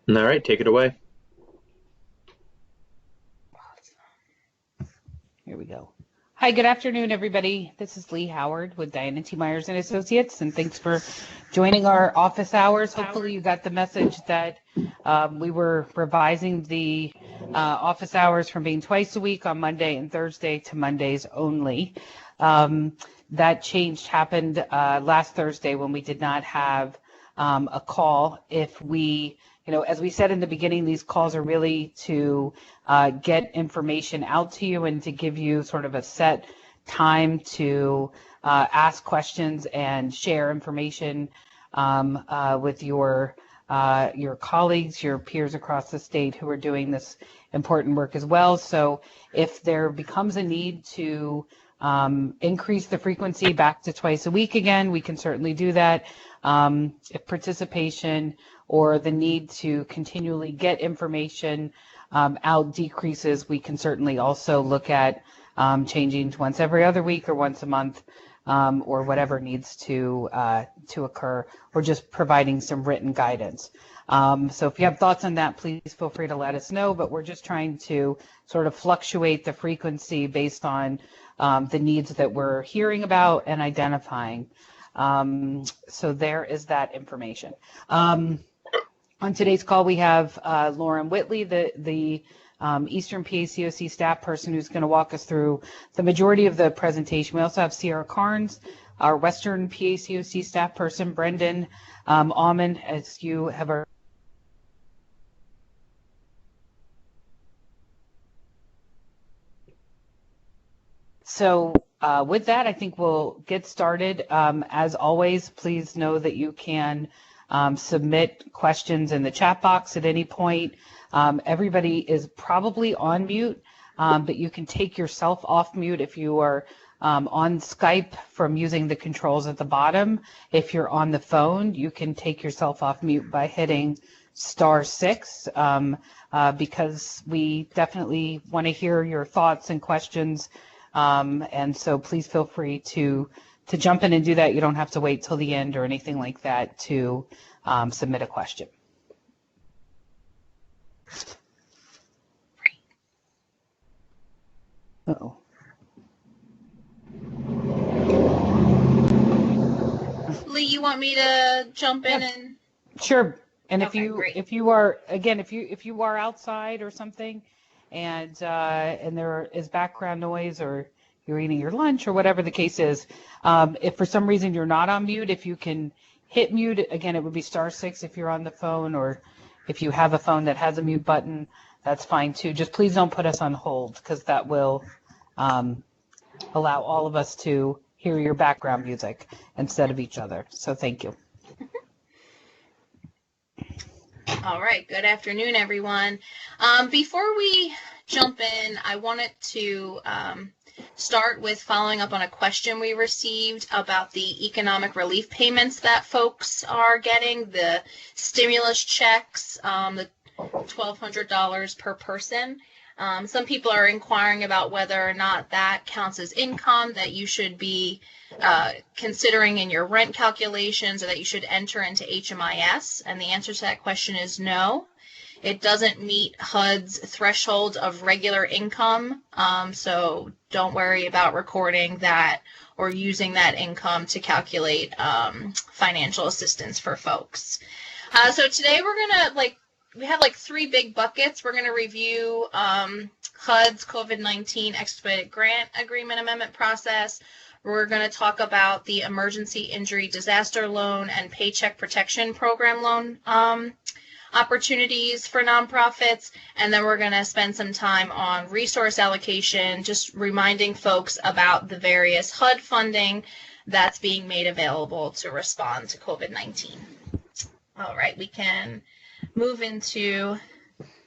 All right, take it away. Here we go. Hi, good afternoon, everybody. This is Lee Howard with Diana T. Myers and Associates, and thanks for joining our office hours. Hopefully, you got the message that we were revising the office hours from being twice a week on Monday and Thursday to Mondays only. That change happened last Thursday when we did not have a call. If we, as we said in the beginning, these calls are really to get information out to you and to give you sort of a set time to ask questions and share information with your colleagues, your peers across the state who are doing this important work as well. So if there becomes a need to increase the frequency back to twice a week again, we can certainly do that. If participation or the need to continually get information out decreases, we can certainly also look at changing to once every other week or once a month, or whatever needs to occur, or just providing some written guidance. So if you have thoughts on that, please feel free to let us know, but we're just trying to sort of fluctuate the frequency based on the needs that we're hearing about and identifying. So there is that information. On today's call, we have Lauren Whitley, the Eastern PACOC staff person, who's going to walk us through the majority of the presentation. We also have Sierra Carnes, our Western PACOC staff person, Brendan Almond, as you have already. So with that, I think we'll get started. As always, please know that you can submit questions in the chat box at any point. Everybody is probably on mute, but you can take yourself off mute if you are on Skype from using the controls at the bottom. If you're on the phone, you can take yourself off mute by hitting *6, because we definitely want to hear your thoughts and questions. And so please feel free to jump in and do that. You don't have to wait till the end or anything like that to submit a question. Uh-oh. Lee, you want me to jump in and? Sure. And Okay, if you are, again, if you are outside or something, and there is background noise, or you're eating your lunch, or whatever the case is, if for some reason you're not on mute, if you can hit mute, again, it would be *6 if you're on the phone, or if you have a phone that has a mute button, that's fine too. Just please don't put us on hold, because that will allow all of us to hear your background music instead of each other. So thank you. All right, good afternoon, everyone. Before we jump in, I wanted to start with following up on a question we received about the economic relief payments that folks are getting, the stimulus checks, the $1,200 per person. Some people are inquiring about whether or not that counts as income that you should be considering in your rent calculations, or that you should enter into HMIS. And the answer to that question is no. It doesn't meet HUD's threshold of regular income, so don't worry about recording that or using that income to calculate financial assistance for folks. So today we're going to, we have 3 big buckets. We're going to review HUD's COVID-19 Expedited Grant Agreement Amendment process. We're going to talk about the Emergency Injury Disaster Loan and Paycheck Protection Program loan opportunities for nonprofits, and then we're going to spend some time on resource allocation, just reminding folks about the various HUD funding that's being made available to respond to COVID-19. All right, we can move into,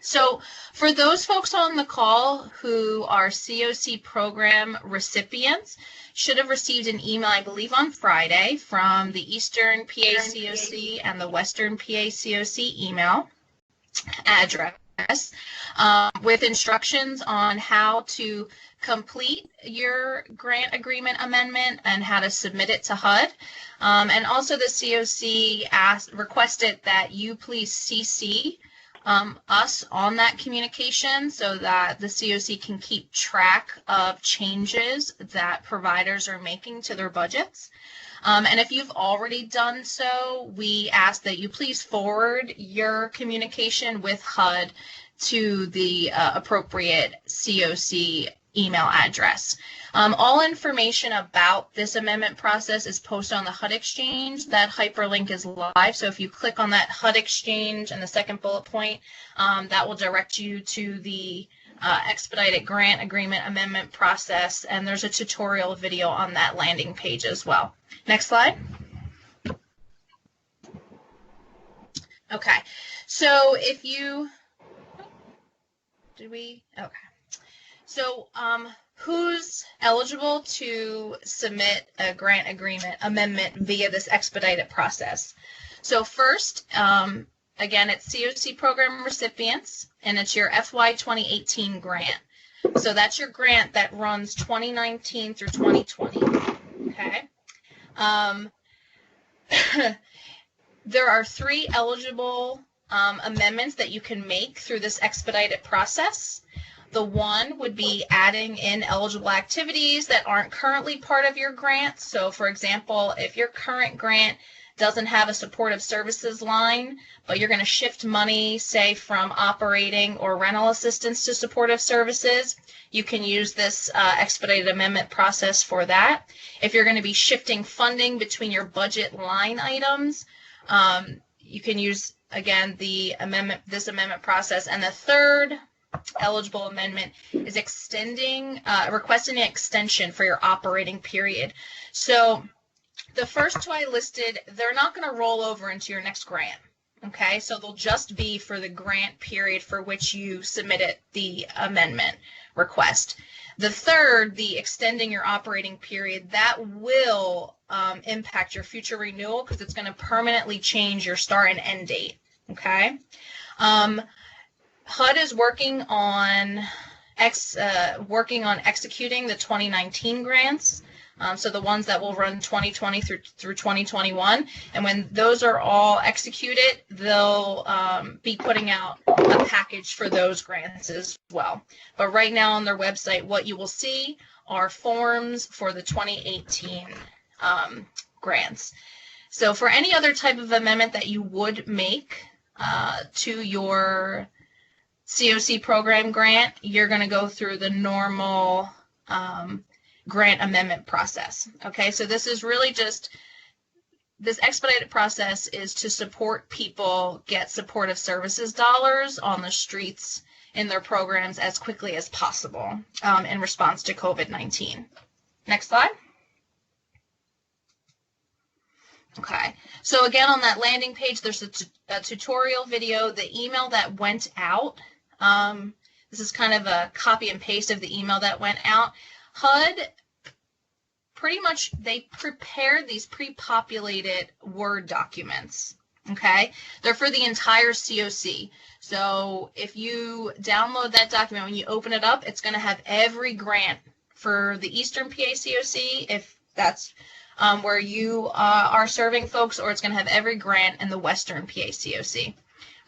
so for those folks on the call who are COC program recipients, should have received an email, I believe on Friday, from the Eastern PACOC and the Western PACOC email address with instructions on how to complete your grant agreement amendment and how to submit it to HUD. And also the COC requested that you please CC us on that communication so that the COC can keep track of changes that providers are making to their budgets. And if you've already done so, we ask that you please forward your communication with HUD to the appropriate COC email address. All information about this amendment process is posted on the HUD Exchange. That hyperlink is live, so if you click on that HUD Exchange and the second bullet point, that will direct you to the expedited grant agreement amendment process, and there's a tutorial video on that landing page as well. Next slide. Okay, so if you, okay. So who's eligible to submit a grant agreement amendment via this expedited process? So first, again, it's COC program recipients, and it's your FY 2018 grant. So that's your grant that runs 2019 through 2020, okay? There are 3 eligible amendments that you can make through this expedited process. The one would be adding in eligible activities that aren't currently part of your grant. So for example, if your current grant doesn't have a supportive services line, but you're going to shift money, say, from operating or rental assistance to supportive services, you can use this expedited amendment process for that. If you're going to be shifting funding between your budget line items, you can use, again, this amendment process. And the third eligible amendment is requesting an extension for your operating period. So the first 2 I listed, they're not going to roll over into your next grant. Okay, so they'll just be for the grant period for which you submitted the amendment request. The third, the extending your operating period, that will impact your future renewal because it's going to permanently change your start and end date. Okay. HUD is working on executing the 2019 grants, so the ones that will run 2020 through 2021. And when those are all executed, they'll be putting out a package for those grants as well. But right now on their website, what you will see are forms for the 2018 grants. So for any other type of amendment that you would make to your COC program grant, you're going to go through the normal grant amendment process. Okay, so this is really just, this expedited process is to support people get supportive services dollars on the streets in their programs as quickly as possible in response to COVID-19. Next slide. Okay, so again, on that landing page, there's a tutorial video. The email that went out, this is kind of a copy and paste of the email that went out. HUD, pretty much, they prepared these pre-populated Word documents, okay? They're for the entire COC. So if you download that document, when you open it up, it's going to have every grant for the Eastern PA COC, if that's where you are serving folks, or it's going to have every grant in the Western PA COC,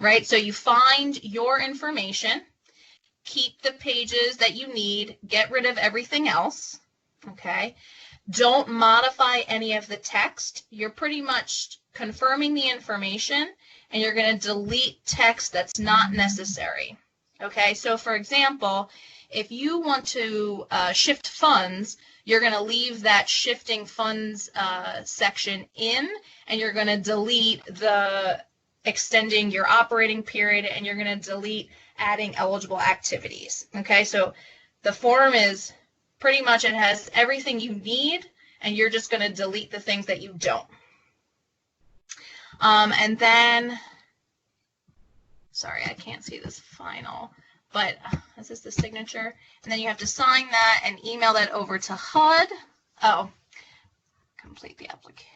right? So you find your information, keep the pages that you need, get rid of everything else, okay? Don't modify any of the text. You're pretty much confirming the information, and you're going to delete text that's not necessary, okay? So for example, if you want to shift funds, you're going to leave that shifting funds section in, and you're going to delete the extending your operating period, and you're going to delete adding eligible activities. Okay, so the form is pretty much, it has everything you need, and you're just going to delete the things that you don't. And then, sorry, I can't see this final, but this is the signature. And then you have to sign that and email that over to HUD. Oh, complete the application.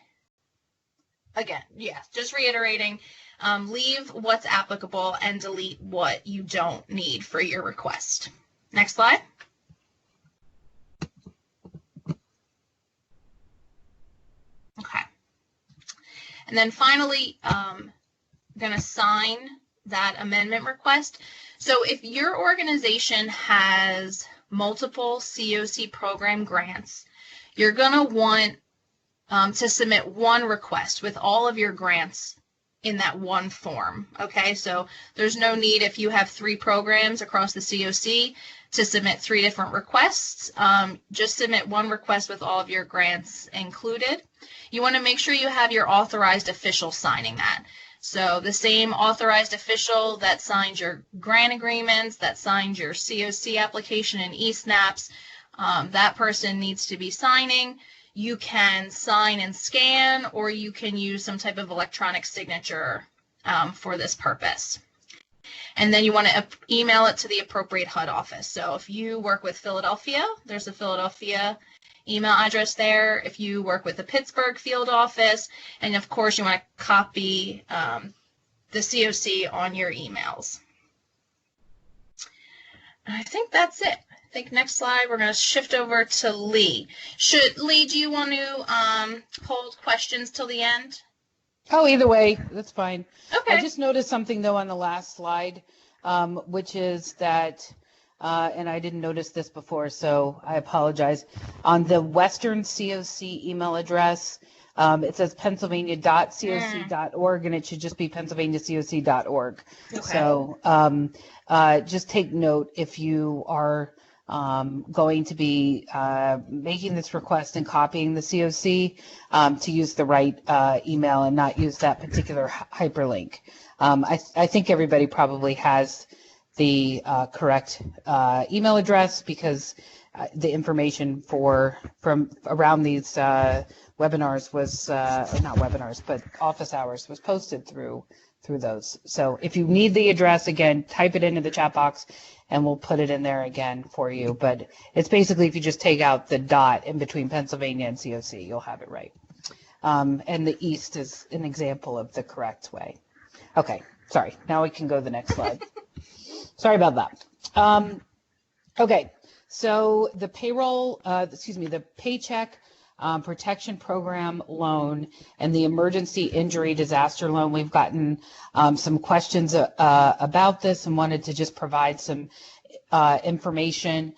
Again, yes, just reiterating, leave what's applicable and delete what you don't need for your request. Next slide. Okay. And then finally, I'm going to sign that amendment request. So if your organization has multiple COC program grants, you're going to want to submit one request with all of your grants in that one form. Okay, so there's no need if you have 3 programs across the COC to submit 3 different requests. Just submit one request with all of your grants included. You want to make sure you have your authorized official signing that. So the same authorized official that signs your grant agreements, that signs your COC application and eSNAPs, that person needs to be signing. You can sign and scan, or you can use some type of electronic signature for this purpose. And then you want to email it to the appropriate HUD office. So if you work with Philadelphia, there's a Philadelphia email address there. If you work with the Pittsburgh field office, and of course you want to copy the COC on your emails. I think that's it. I think next slide, we're going to shift over to Lee. Lee, do you want to hold questions till the end? Oh, either way, that's fine. Okay. I just noticed something, though, on the last slide, which is that, and I didn't notice this before, so I apologize. On the Western COC email address, it says pennsylvania.coc.org, and it should just be pennsylvaniacoc.org. Okay. So just take note if you are going to be making this request and copying the COC to use the right email and not use that particular hyperlink. I think everybody probably has the correct email address, because the information from around these webinars was, or not webinars, but office hours was posted through those. So if you need the address, again, type it into the chat box and we'll put it in there again for you. But it's basically, if you just take out the dot in between Pennsylvania and COC, you'll have it right. And the East is an example of the correct way. Okay, sorry. Now we can go to the next slide. Sorry about that. Okay, so the the Paycheck Protection Program loan and the Emergency Injury Disaster Loan. We've gotten some questions about this and wanted to just provide some information.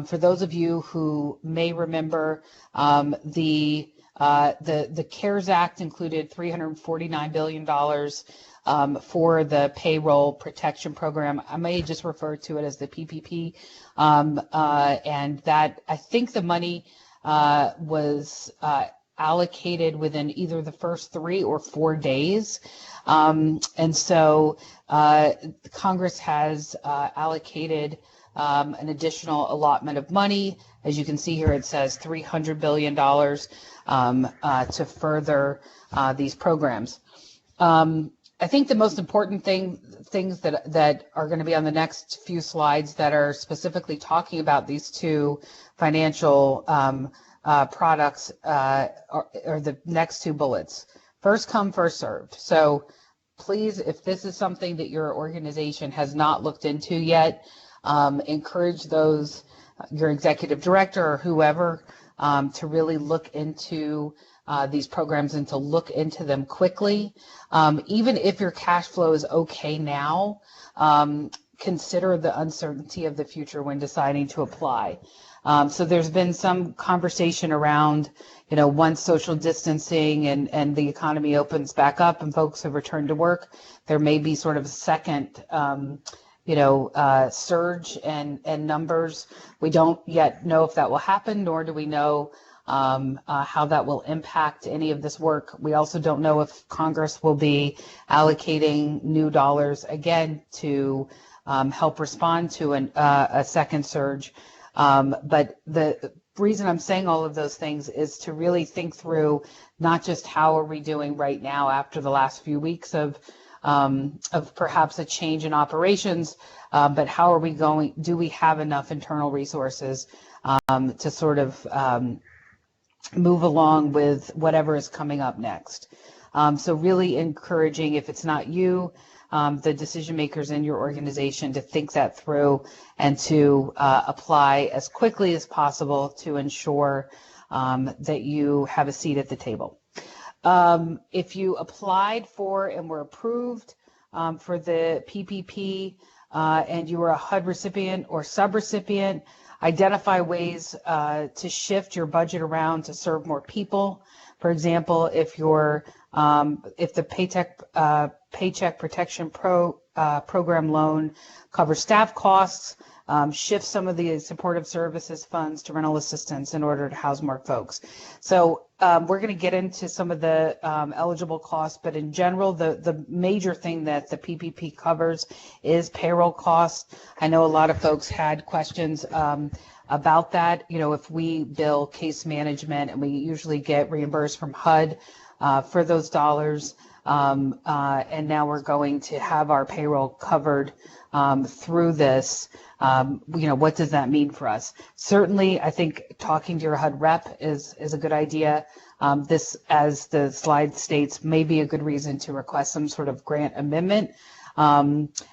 For those of you who may remember, the CARES Act included $349 billion for the Payroll Protection Program. I may just refer to it as the PPP, and that, I think the money was allocated within either the first 3 or 4 days. And so Congress has allocated an additional allotment of money. As you can see here, it says $300 billion to further these programs. I think the most important things that are going to be on the next few slides that are specifically talking about these 2 financial products are the next 2 bullets. First come, first served. So please, if this is something that your organization has not looked into yet, encourage your executive director or whoever to really look into these programs and to look into them quickly. Even if your cash flow is okay now, consider the uncertainty of the future when deciding to apply. So there's been some conversation around, once social distancing and the economy opens back up and folks have returned to work, there may be sort of a second, surge and numbers. We don't yet know if that will happen, nor do we know how that will impact any of this work. We also don't know if Congress will be allocating new dollars again to help respond to a second surge. But the reason I'm saying all of those things is to really think through not just how are we doing right now after the last few weeks of perhaps a change in operations, but how are we going? Do we have enough internal resources to sort of move along with whatever is coming up next? So really encouraging, if it's not you, the decision makers in your organization, to think that through and to apply as quickly as possible to ensure that you have a seat at the table. If you applied for and were approved for the PPP and you were a HUD recipient or subrecipient, identify ways to shift your budget around to serve more people. For example, if the Paycheck Protection Program loan covers staff costs, shift some of the supportive services funds to rental assistance in order to house more folks. So we're going to get into some of the eligible costs, but in general, the major thing that the PPP covers is payroll costs. I know a lot of folks had questions about that. You know, if we bill case management and we usually get reimbursed from HUD for those dollars, and now we're going to have our payroll covered through this. What does that mean for us? Certainly, I think talking to your HUD rep is a good idea. This, as the slide states, may be a good reason to request some sort of grant amendment,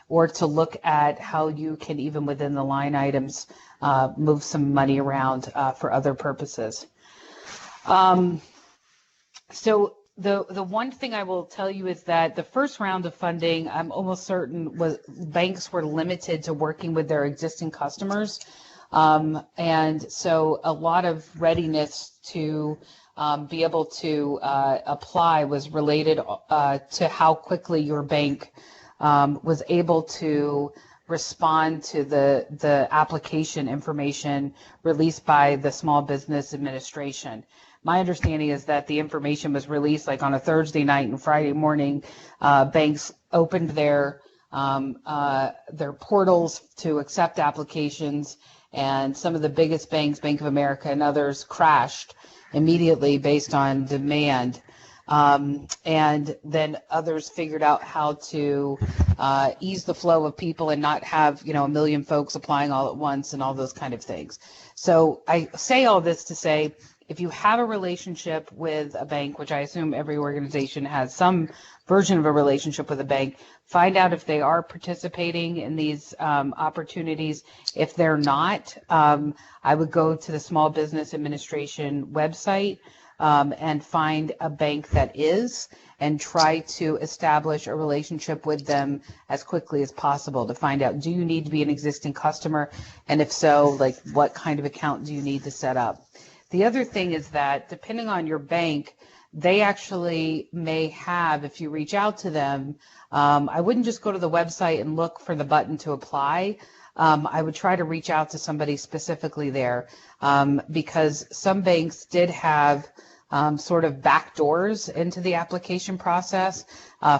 or to look at how you can, even within the line items, move some money around for other purposes. So the one thing I will tell you is that the first round of funding, I'm almost certain, banks were limited to working with their existing customers. And so a lot of readiness to be able to apply was related to how quickly your bank was able to respond to the application information released by the Small Business Administration. My understanding is that the information was released like on a Thursday night, and Friday morning, banks opened their portals to accept applications, and some of the biggest banks, Bank of America and others, crashed immediately based on demand. And then others figured out how to ease the flow of people and not have, a million folks applying all at once and all those kind of things. So I say all this to say, if you have a relationship with a bank, which I assume every organization has some version of a relationship with a bank, find out if they are participating in these opportunities. If they're not, I would go to the Small Business Administration website and find a bank that is, and try to establish a relationship with them as quickly as possible to find out, do you need to be an existing customer? And if so, like, what kind of account do you need to set up? The other thing is that depending on your bank, they actually may have, if you reach out to them, I wouldn't just go to the website and look for the button to apply. I would try to reach out to somebody specifically there, because some banks did have sort of back doors into the application process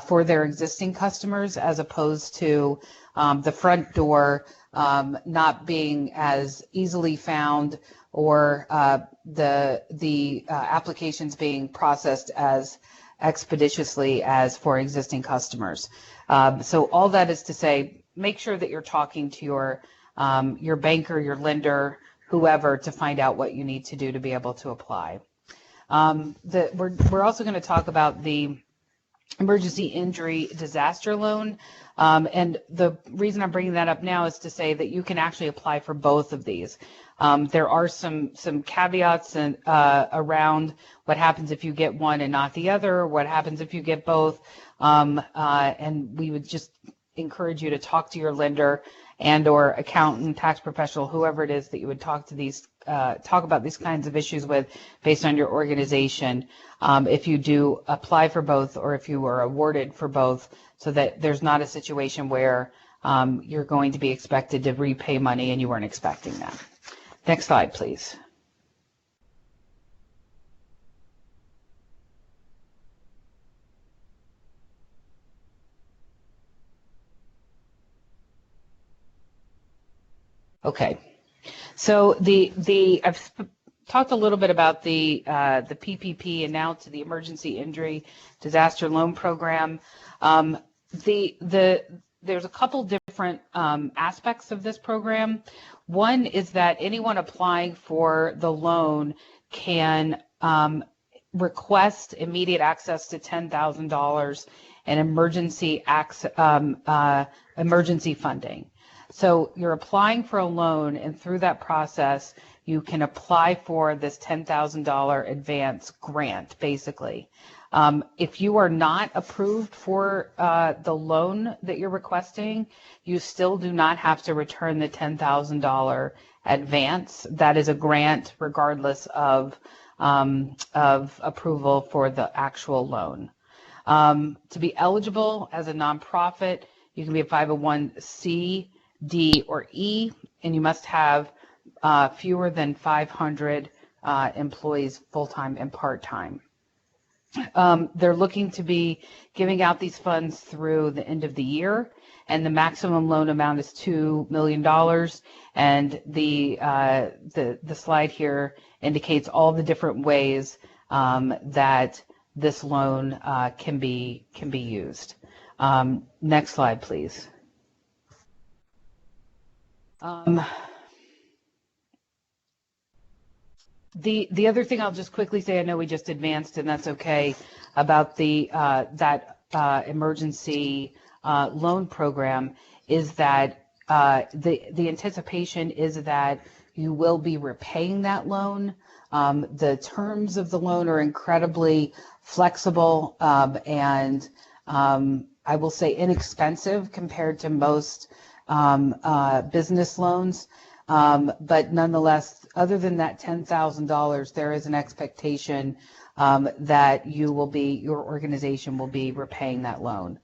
for their existing customers, as opposed to the front door not being as easily found, or the applications being processed as expeditiously as for existing customers. So all that is to say, make sure that you're talking to your banker, your lender, whoever, to find out what you need to do to be able to apply. We're also going to talk about the emergency injury disaster loan. And the reason I'm bringing that up now is to say that you can actually apply for both of these. There are some caveats around what happens if you get one and not the other, what happens if you get both. And we would just encourage you to talk to your lender and or accountant, tax professional, whoever it is that you would talk about these kinds of issues with, based on your organization, if you do apply for both, or if you are awarded for both, so that there's not a situation where you're going to be expected to repay money and you weren't expecting that. Next slide, please. Okay, so I've talked a little bit about the PPP, and now to the Emergency Injury Disaster Loan Program. There's a couple different aspects of this program. One is that anyone applying for the loan can request immediate access to $10,000 in emergency funding. So you're applying for a loan, and through that process, you can apply for this $10,000 advance grant, basically. If you are not approved for the loan that you're requesting, you still do not have to return the $10,000 advance. That is a grant regardless of approval for the actual loan. To be eligible as a nonprofit, you can be a 501c, D, or E, and you must have fewer than 500 employees, full-time and part-time. They're looking to be giving out these funds through the end of the year, and the maximum loan amount is $2 million. And the slide here indicates all the different ways that this loan can be used. Next slide, please. The other thing I'll just quickly say, I know we just advanced, and that's okay, about the that emergency loan program, is that the anticipation is that you will be repaying that loan. The terms of the loan are incredibly flexible and I will say inexpensive compared to most business loans. But nonetheless, other than that $10,000, there is an expectation that your organization will be repaying that loan.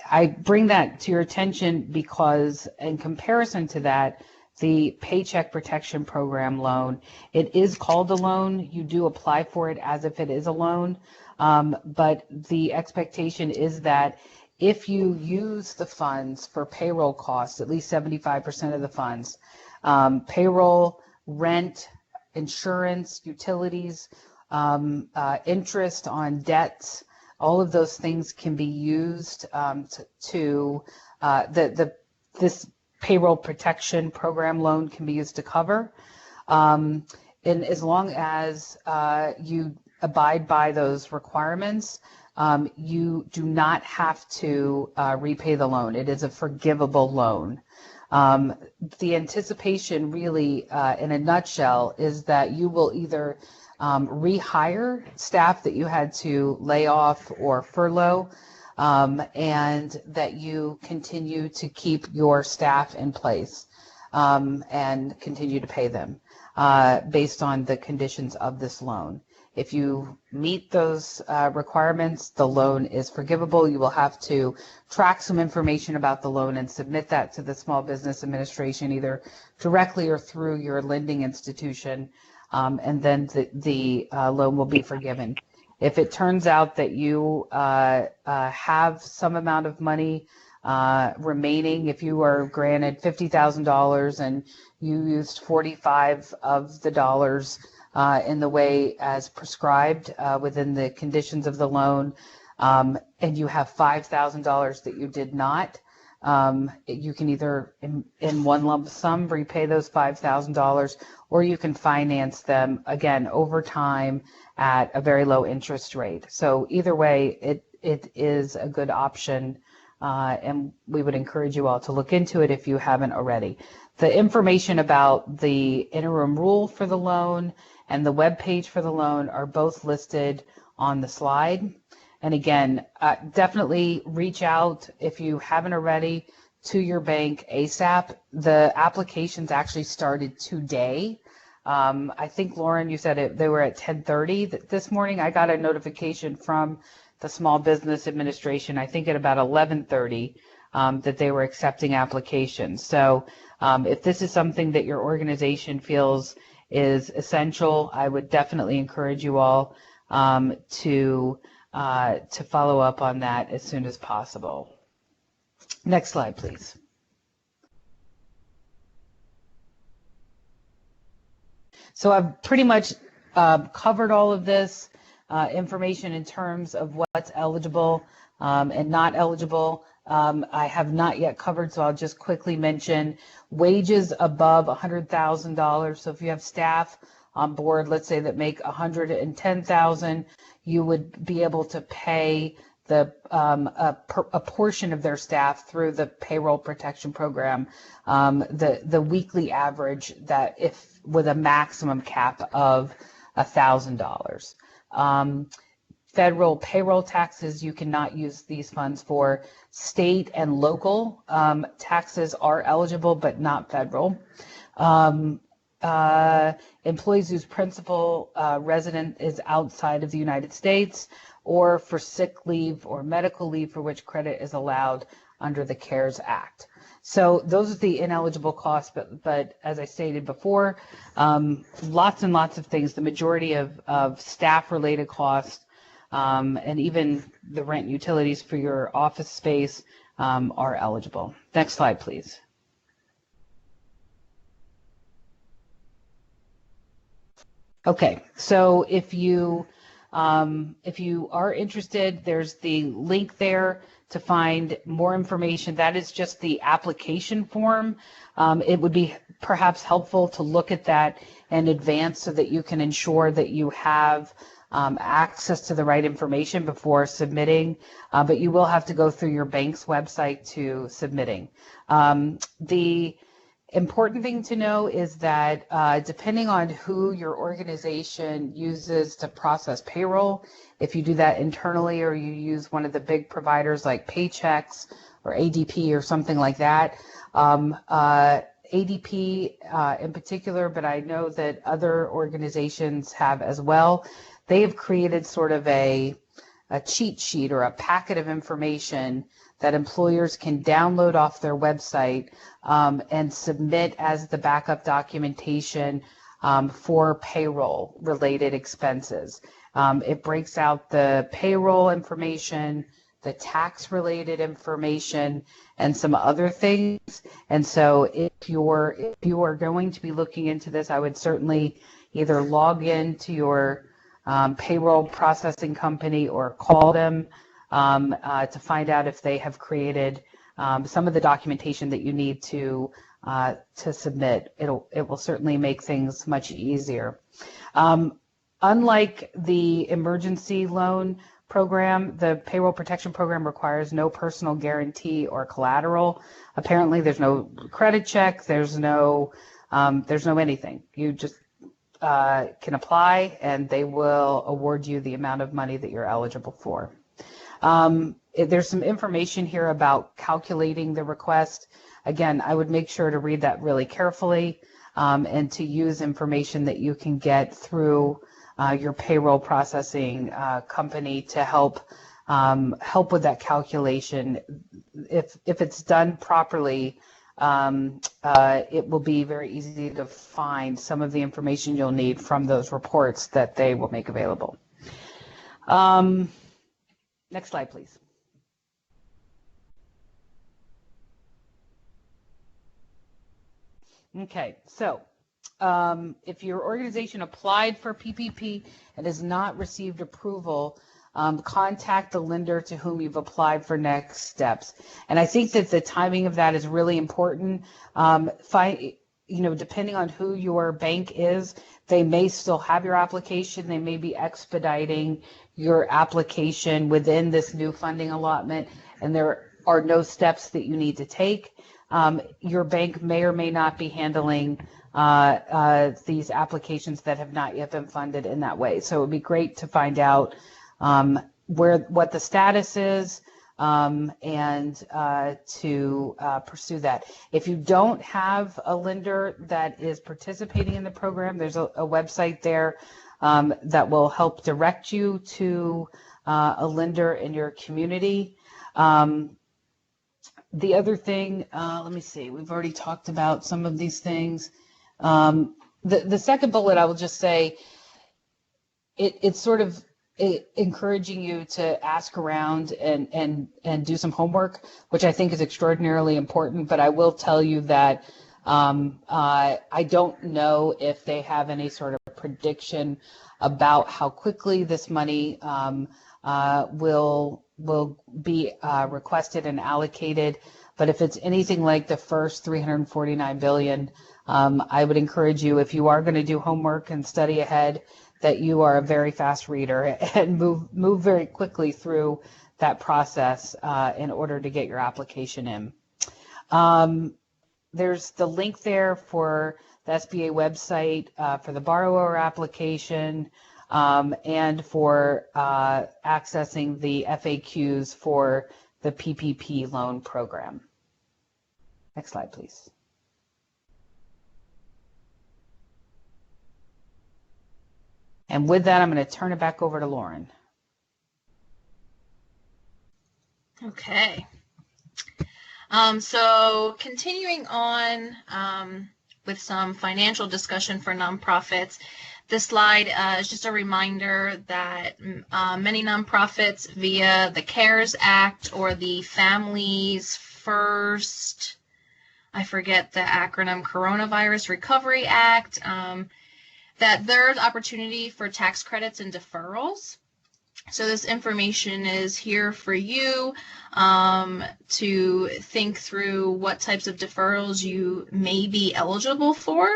I bring that to your attention because in comparison to that, the Paycheck Protection Program loan, it is called a loan. You do apply for it as if it is a loan, but the expectation is that if you use the funds for payroll costs, at least 75% of the funds, payroll, rent, insurance, utilities, interest on debts, all of those things can be used this payroll protection program loan can be used to cover. And as long as you abide by those requirements, you do not have to repay the loan. It is a forgivable loan. The anticipation really, in a nutshell, is that you will either rehire staff that you had to lay off or furlough, and that you continue to keep your staff in place and continue to pay them based on the conditions of this loan. If you meet those requirements, the loan is forgivable. You will have to track some information about the loan and submit that to the Small Business Administration, either directly or through your lending institution, and then the loan will be forgiven. If it turns out that you have some amount of money remaining, if you are granted $50,000 and you used 45 of the dollars in the way as prescribed within the conditions of the loan, and you have $5,000 that you did not, you can either in one lump sum repay those $5,000, or you can finance them again over time at a very low interest rate. So either way, it is a good option, and we would encourage you all to look into it if you haven't already. The information about the interim rule for the loan and the web page for the loan are both listed on the slide. And again, definitely reach out if you haven't already to your bank ASAP. The applications actually started today. I think, Lauren, you said they were at 10:30 this morning. I got a notification from the Small Business Administration, I think at about 11:30, that they were accepting applications. So if this is something that your organization feels is essential, I would definitely encourage you all to follow up on that as soon as possible. Next slide, please. So I've pretty much covered all of this information in terms of what's eligible and not eligible. I have not yet covered, so I'll just quickly mention wages above $100,000. So if you have staff on board, let's say that make $110,000, you would be able to pay a portion of their staff through the payroll protection program, the weekly average that if with a maximum cap of $1,000. Federal payroll taxes, you cannot use these funds for. State and local taxes are eligible, but not federal. Employees whose principal resident is outside of the United States, or for sick leave or medical leave for which credit is allowed under the CARES Act. So those are the ineligible costs, but as I stated before, lots and lots of things. The majority of staff-related costs and even the rent and utilities for your office space are eligible. Next slide, please. Okay, so if you are interested, there's the link there to find more information. That is just the application form. It would be perhaps helpful to look at that in advance so that you can ensure that you have access to the right information before submitting, but you will have to go through your bank's website to submitting. The important thing to know is that depending on who your organization uses to process payroll, if you do that internally or you use one of the big providers like Paychex or ADP or something like that, ADP in particular, but I know that other organizations have as well, they have created sort of a cheat sheet or a packet of information that employers can download off their website and submit as the backup documentation for payroll related expenses. It breaks out the payroll information, the tax related information, and some other things. And so if you are going to be looking into this, I would certainly either log in to your payroll processing company or call them to find out if they have created some of the documentation that you need to submit. It will certainly make things much easier. Unlike the emergency loan program, the payroll protection program requires no personal guarantee or collateral. Apparently, there's no credit check. There's no anything. You just can apply, and they will award you the amount of money that you're eligible for. There's some information here about calculating the request. Again, I would make sure to read that really carefully and to use information that you can get through your payroll processing company to help with that calculation. If it's done properly, it will be very easy to find some of the information you'll need from those reports that they will make available. Next slide, please. Okay, so if your organization applied for PPP and has not received approval, contact the lender to whom you've applied for next steps. And I think that the timing of that is really important. Depending on who your bank is, they may still have your application. They may be expediting your application within this new funding allotment, and there are no steps that you need to take. Your bank may or may not be handling these applications that have not yet been funded in that way. So it would be great to find out what the status is and to pursue that. If you don't have a lender that is participating in the program, there's a website there that will help direct you to a lender in your community. The other thing, let me see, we've already talked about some of these things. The second bullet, I will just say, it's sort of encouraging you to ask around and do some homework, which I think is extraordinarily important. But I will tell you that I don't know if they have any sort of prediction about how quickly this money will be requested and allocated. But if it's anything like the first $349 billion, I would encourage you, if you are going to do homework and study ahead, that you are a very fast reader and move very quickly through that process in order to get your application in. There's the link there for the SBA website for the borrower application and for accessing the FAQs for the PPP loan program. Next slide, please. And with that, I'm going to turn it back over to Lauren. Okay. So continuing on with some financial discussion for nonprofits, this slide is just a reminder that many nonprofits via the CARES Act or the Families First, I forget the acronym, Coronavirus Recovery Act, that there's opportunity for tax credits and deferrals. So this information is here for you to think through what types of deferrals you may be eligible for.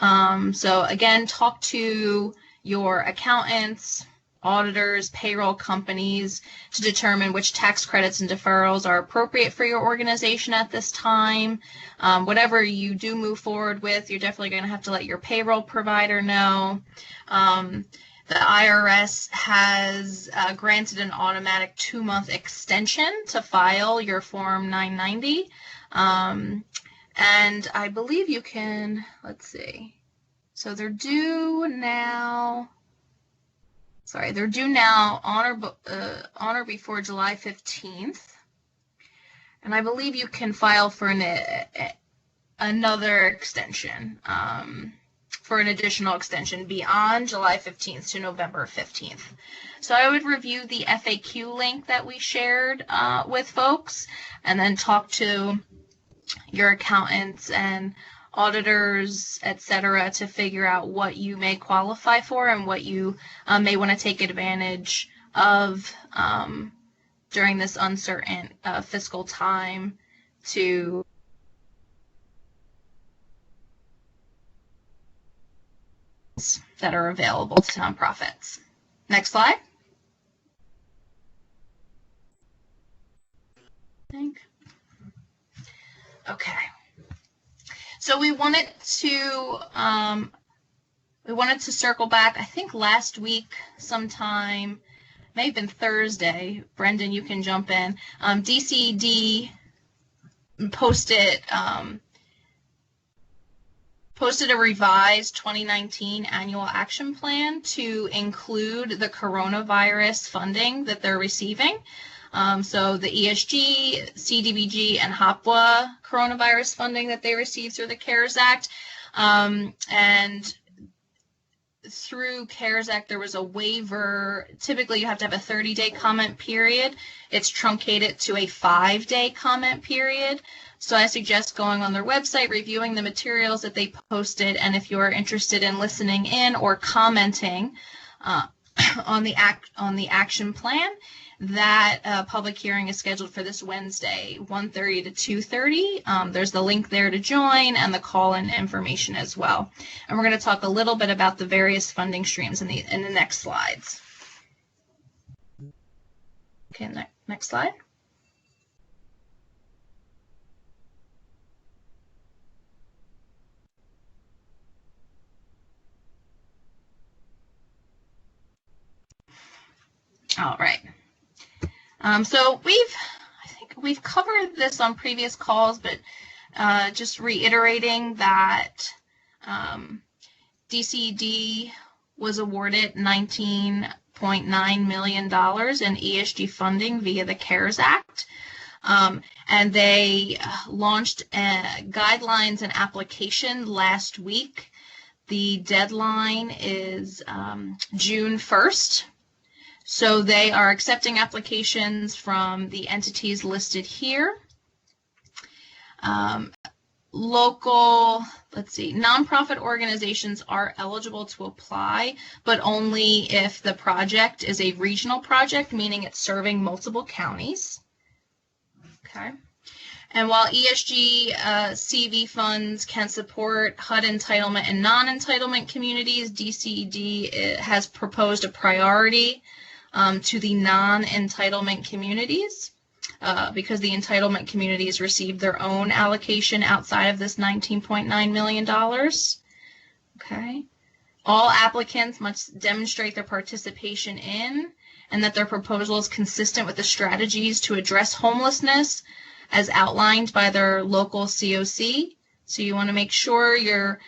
So again, talk to your accountants, auditors, payroll companies to determine which tax credits and deferrals are appropriate for your organization at this time. Whatever you do move forward with, you're definitely going to have to let your payroll provider know. The IRS has granted an automatic 2-month extension to file your Form 990. And I believe you can, let's see. So they're due now, on or before July 15th. And I believe you can file for another extension. For an additional extension beyond July 15th to November 15th. So I would review the FAQ link that we shared with folks and then talk to your accountants and auditors, etc., to figure out what you may qualify for and what you may want to take advantage of during this uncertain fiscal time to that are available to nonprofits. Next slide. Okay. So we wanted to circle back. I think last week sometime, may have been Thursday. Brendan, you can jump in. DCD posted a revised 2019 annual action plan to include the coronavirus funding that they're receiving. So the ESG, CDBG, and HOPWA coronavirus funding that they received through the CARES Act. And through CARES Act, there was a waiver. Typically, you have to have a 30-day comment period. It's truncated to a 5-day comment period. So I suggest going on their website, reviewing the materials that they posted, and if you are interested in listening in or commenting on the action plan, that public hearing is scheduled for this Wednesday, 1:30 to 2:30. There's the link there to join and the call-in information as well. And we're going to talk a little bit about the various funding streams in the next slides. Okay, next slide. All right. So I think we've covered this on previous calls, but just reiterating that DCD was awarded $19.9 million in ESG funding via the CARES Act. And they launched guidelines and application last week. The deadline is June 1st. So they are accepting applications from the entities listed here. Nonprofit organizations are eligible to apply, but only if the project is a regional project, meaning it's serving multiple counties. Okay. And while ESG CV funds can support HUD entitlement and non-entitlement communities, DCD has proposed a priority to the non-entitlement communities. Because the entitlement communities received their own allocation outside of this $19.9 million. Okay. All applicants must demonstrate their participation in and that their proposal is consistent with the strategies to address homelessness as outlined by their local COC. So you want to make sure you're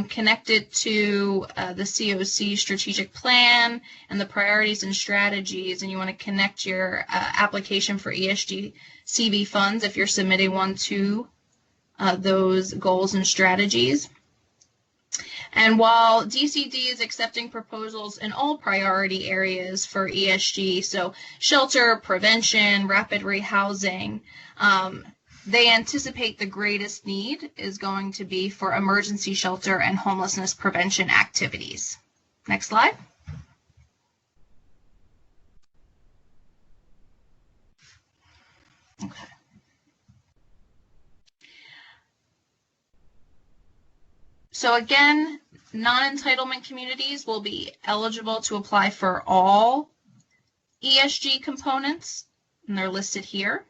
connected to the COC strategic plan and the priorities and strategies, and you want to connect your application for ESG CV funds if you're submitting one to those goals and strategies. And while DCD is accepting proposals in all priority areas for ESG, so shelter, prevention, rapid rehousing, they anticipate the greatest need is going to be for emergency shelter and homelessness prevention activities. Next slide. Okay. So again, non-entitlement communities will be eligible to apply for all ESG components, and they're listed here.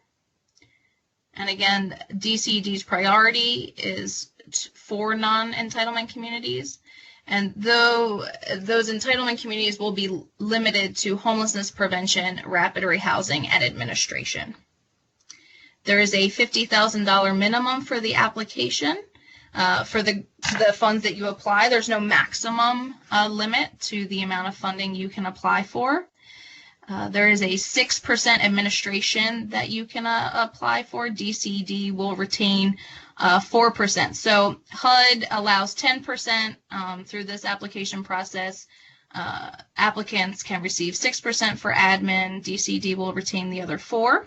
And again, DCD's priority is for non-entitlement communities. And though those entitlement communities will be limited to homelessness prevention, rapid rehousing, and administration. There is a $50,000 minimum for the application. For the funds that you apply, there's no maximum limit to the amount of funding you can apply for. There is a 6% administration that you can apply for. DCD will retain 4%. So HUD allows 10% through this application process. Applicants can receive 6% for admin. DCD will retain the other 4%.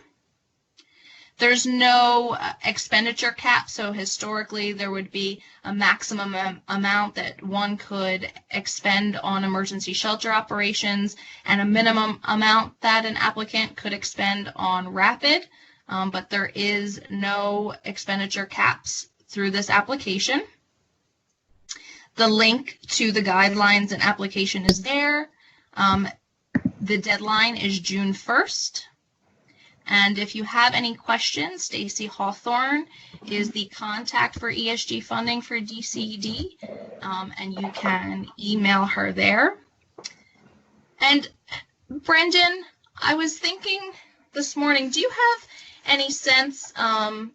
There's no expenditure cap, so historically there would be a maximum amount that one could expend on emergency shelter operations and a minimum amount that an applicant could expend on rapid, but there is no expenditure caps through this application. The link to the guidelines and application is there. The deadline is June 1st. And if you have any questions, Stacy Hawthorne is the contact for ESG funding for DCD, and you can email her there. And Brendan, I was thinking this morning, do you have any sense, I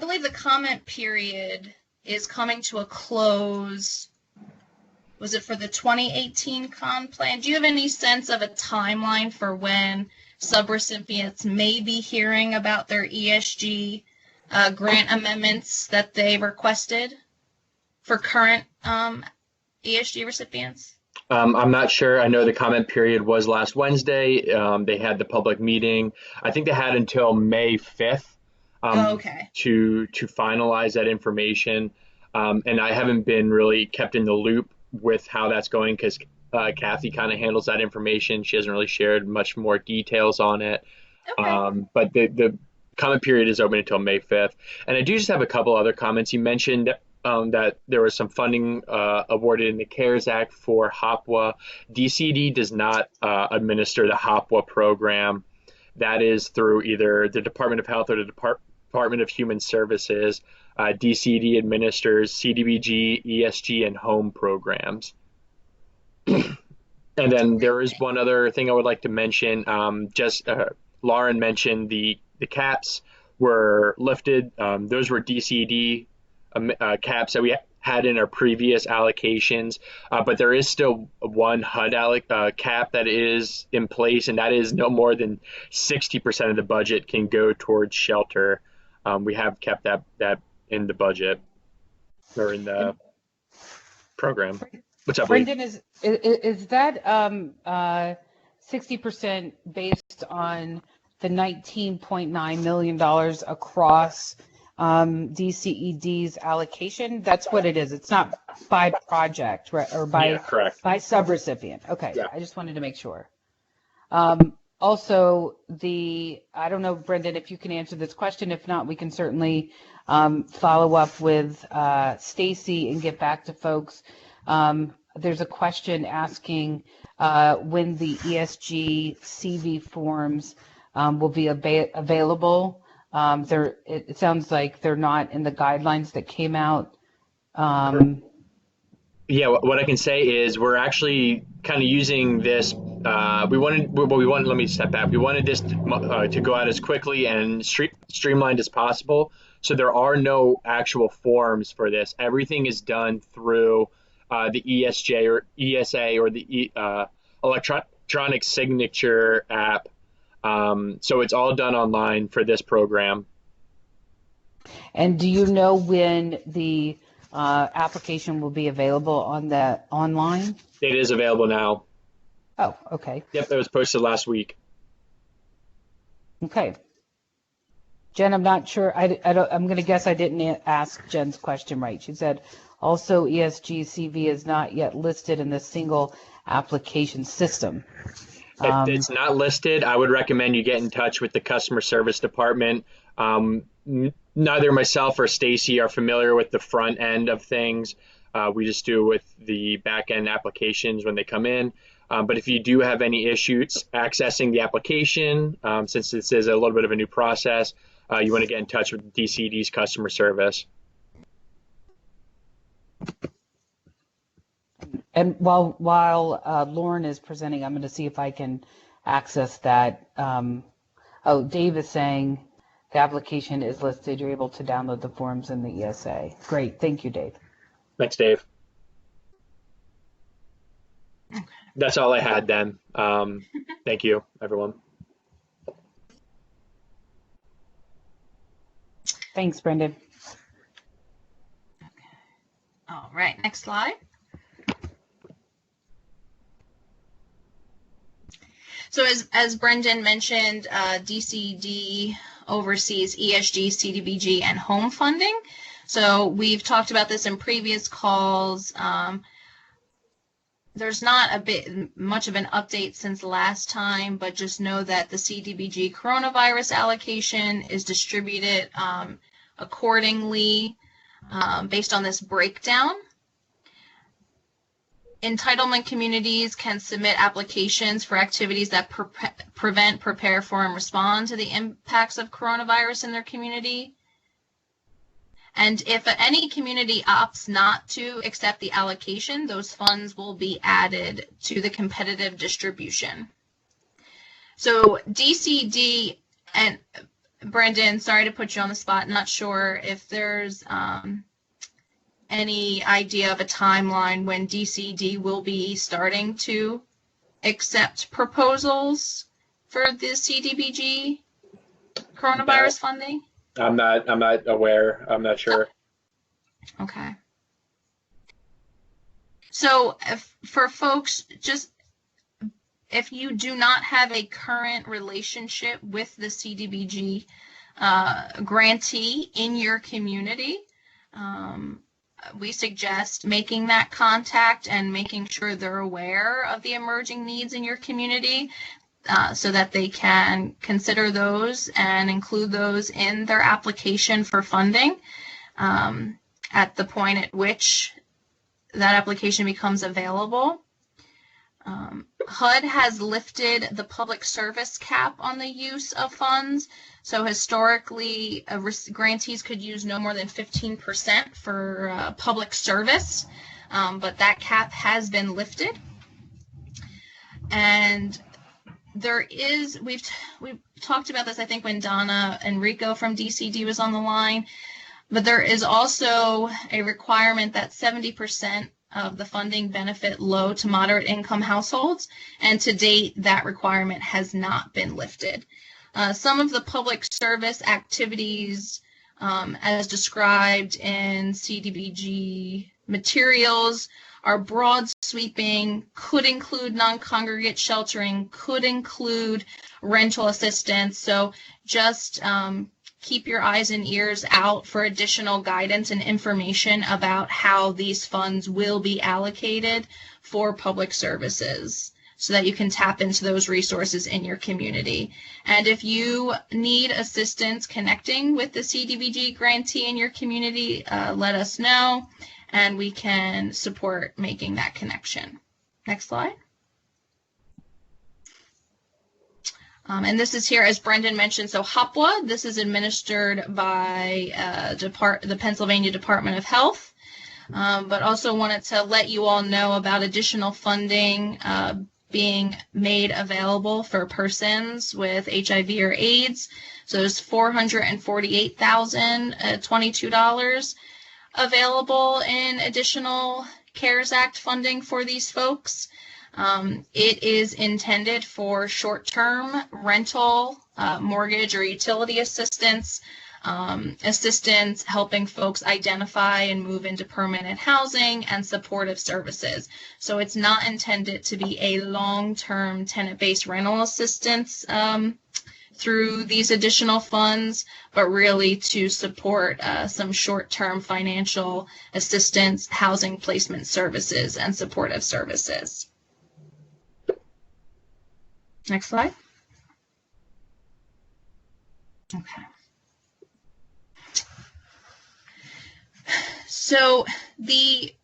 believe the comment period is coming to a close. Was it for the 2018 con plan? Do you have any sense of a timeline for when subrecipients may be hearing about their ESG grant amendments that they requested for current ESG recipients? I'm not sure. I know the comment period was last Wednesday. They had the public meeting. I think they had until May 5th to finalize that information. And I haven't been really kept in the loop with how that's going because Kathy kind of handles that information. She hasn't really shared much more details on it. Okay. But the comment period is open until May 5th. And I do just have a couple other comments. You mentioned that there was some funding awarded in the CARES Act for HOPWA. DCD does not administer the HOPWA program. That is through either the Department of Health or the Department of Human Services. DCD administers CDBG, ESG, and home programs. And then there is one other thing I would like to mention. Lauren mentioned the caps were lifted. Those were DCD caps that we had in our previous allocations, but there is still one HUD cap that is in place, and that is no more than 60% of the budget can go towards shelter. We have kept that in the budget or in the program. What's up, Brendan? Is that 60% based on the $19.9 million across DCED's allocation? That's what it is. It's not by project, right? Or by by subrecipient. Okay, yeah. I just wanted to make sure. Also, I don't know, Brendan, if you can answer this question. If not, we can certainly follow up with Stacy and get back to folks. there's a question asking when the ESG CV forms will be available. It sounds like they're not in the guidelines that came out. Yeah, what I can say is we're actually kind of using this. Let me step back. We wanted this to go out as quickly and streamlined as possible. So there are no actual forms for this. Everything is done through the ESJ or ESA or the electronic signature app. So it's all done online for this program. And do you know when the application will be available on the online? It is available now. Oh, okay. Yep, it was posted last week. Okay. Jen, I'm not sure. I'm going to guess I didn't ask Jen's question right. She said, also ESG CV is not yet listed in the single application system. If it's not listed, I would recommend you get in touch with the customer service department. Neither myself or Stacy are familiar with the front end of things. We just do with the back end applications when they come in. But if you do have any issues accessing the application, since this is a little bit of a new process, you want to get in touch with DCD's customer service. And while Lauren is presenting, I'm going to see if I can access that. Dave is saying the application is listed. You're able to download the forms in the ESA. Great. Thank you, Dave. Thanks, Dave. Okay. That's all I had then. Thank you, everyone. Thanks, Brendan. Okay. All right, next slide. So as Brendan mentioned, DCD oversees ESG, CDBG, and home funding. So we've talked about this in previous calls. There's not much of an update since last time, but just know that the CDBG coronavirus allocation is distributed accordingly based on this breakdown. Entitlement communities can submit applications for activities that prevent, prepare for, and respond to the impacts of coronavirus in their community. And if any community opts not to accept the allocation, those funds will be added to the competitive distribution. So DCD, and Brendan, sorry to put you on the spot, not sure if there's any idea of a timeline when DCD will be starting to accept proposals for the CDBG coronavirus funding? I'm not aware. I'm not sure. Okay. So for folks, just if you do not have a current relationship with the CDBG grantee in your community, we suggest making that contact and making sure they're aware of the emerging needs in your community so that they can consider those and include those in their application for funding at the point at which that application becomes available. HUD has lifted the public service cap on the use of funds. So historically, grantees could use no more than 15% for public service, but that cap has been lifted. And we've talked about this, I think, when Donna Enrico from DCD was on the line, but there is also a requirement that 70% of the funding benefit low to moderate income households, and to date, that requirement has not been lifted. Some of the public service activities as described in CDBG materials are broad sweeping, could include non-congregate sheltering, could include rental assistance. So just keep your eyes and ears out for additional guidance and information about how these funds will be allocated for public services, so that you can tap into those resources in your community. And if you need assistance connecting with the CDBG grantee in your community, let us know. and we can support making that connection. Next slide. And this is here, as Brendan mentioned, so HOPWA, this is administered by the Pennsylvania Department of Health, but also wanted to let you all know about additional funding being made available for persons with HIV or AIDS. So there's $448,022 available in additional CARES Act funding for these folks. It is intended for short-term rental, mortgage or utility assistance, helping folks identify and move into permanent housing, and supportive services. So it's not intended to be a long-term tenant-based rental assistance through these additional funds, but really to support some short-term financial assistance, housing placement services, and supportive services. Next slide. Okay. So we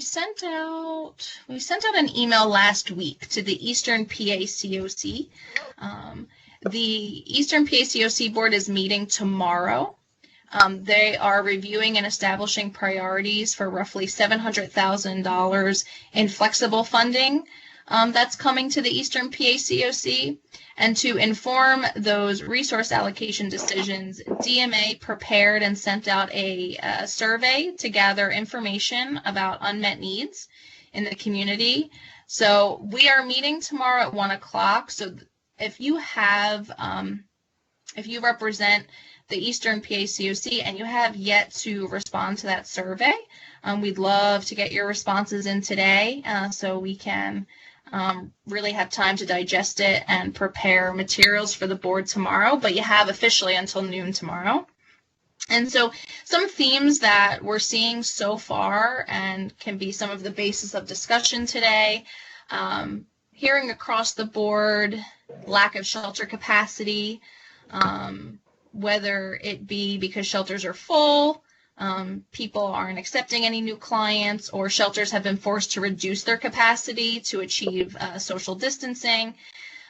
sent out an email last week to the Eastern PA COC. The Eastern PA COC board is meeting tomorrow. They are reviewing and establishing priorities for roughly $700,000 in flexible funding that's coming to the Eastern PA COC. And to inform those resource allocation decisions, DMA prepared and sent out a survey to gather information about unmet needs in the community. So we are meeting tomorrow at 1 o'clock. So if you have, if you represent the Eastern PA COC and you have yet to respond to that survey, we'd love to get your responses in today so we can really have time to digest it and prepare materials for the board tomorrow, but you have officially until noon tomorrow. And so some themes that we're seeing so far and can be some of the basis of discussion today, hearing across the board, lack of shelter capacity, whether it be because shelters are full, people aren't accepting any new clients, or shelters have been forced to reduce their capacity to achieve social distancing.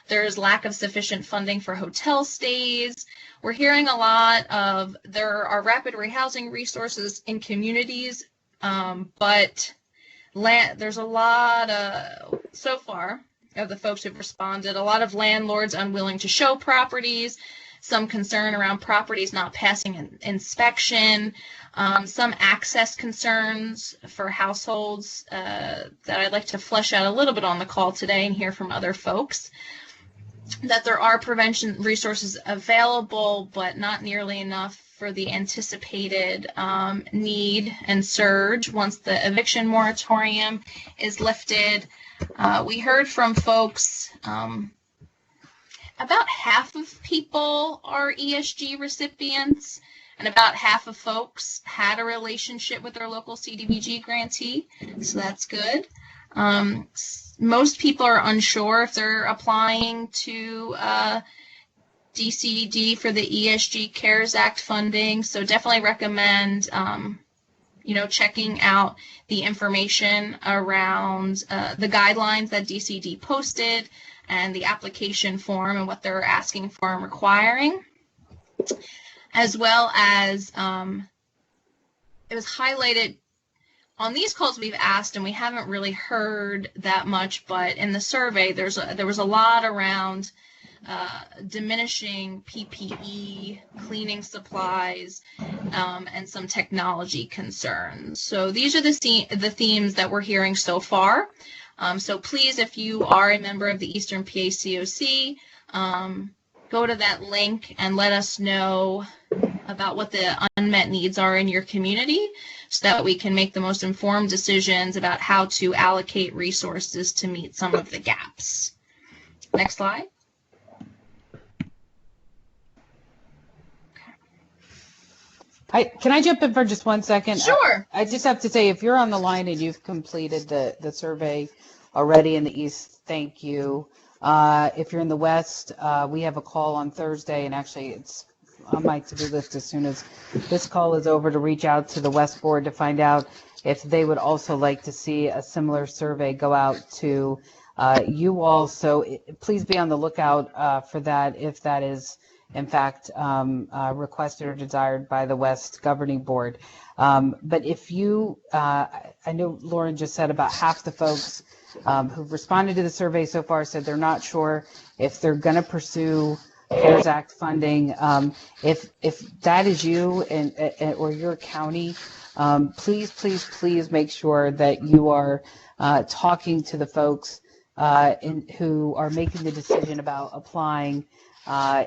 There's lack of sufficient funding for hotel stays. We're hearing a lot of there are rapid rehousing resources in communities, but there's a lot so far of the folks who've responded, a lot of landlords unwilling to show properties, some concern around properties not passing inspection, some access concerns for households that I'd like to flesh out a little bit on the call today and hear from other folks, that there are prevention resources available, but not nearly enough for the anticipated need and surge once the eviction moratorium is lifted. We heard from folks, about half of people are ESG recipients, and about half of folks had a relationship with their local CDBG grantee, so that's good. Most people are unsure if they're applying to DCD for the ESG CARES Act funding, so definitely recommend checking out the information around the guidelines that DCD posted and the application form and what they're asking for and requiring, as well as it was highlighted on these calls we've asked, and we haven't really heard that much, but in the survey there was a lot around diminishing PPE, cleaning supplies, and some technology concerns. So these are the themes that we're hearing so far. So please, if you are a member of the Eastern PA COC, go to that link and let us know about what the unmet needs are in your community so that we can make the most informed decisions about how to allocate resources to meet some of the gaps. Next slide. Can I jump in for just 1 second? Sure. I just have to say, if you're on the line and you've completed the survey already in the East, thank you. If you're in the West, we have a call on Thursday, and actually it's on my to-do list as soon as this call is over to reach out to the West Board to find out if they would also like to see a similar survey go out to you all. So please be on the lookout for that if that is in fact requested or desired by the West Governing Board. But if you, I know Lauren just said about half the folks who've responded to the survey so far said they're not sure if they're going to pursue CARES Act funding. If that is you and or your county, please make sure that you are talking to the folks who are making the decision about applying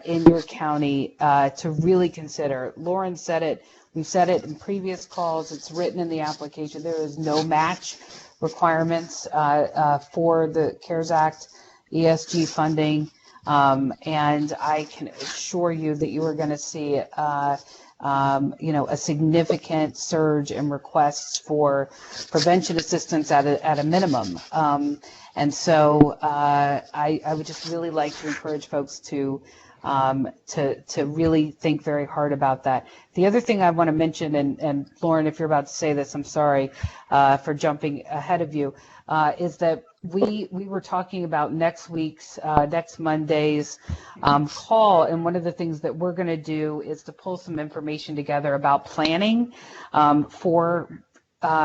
in your county to really consider. Lauren said it. We've said it in previous calls. It's written in the application. There is no match requirements for the CARES Act ESG funding, and I can assure you that you are going to see a significant surge in requests for prevention assistance at a minimum. And so I would just really like to encourage folks to really think very hard about that. The other thing I want to mention, and Lauren, if you're about to say this, I'm sorry for jumping ahead of you, is that we were talking about next Monday's call, and one of the things that we're going to do is to pull some information together about planning for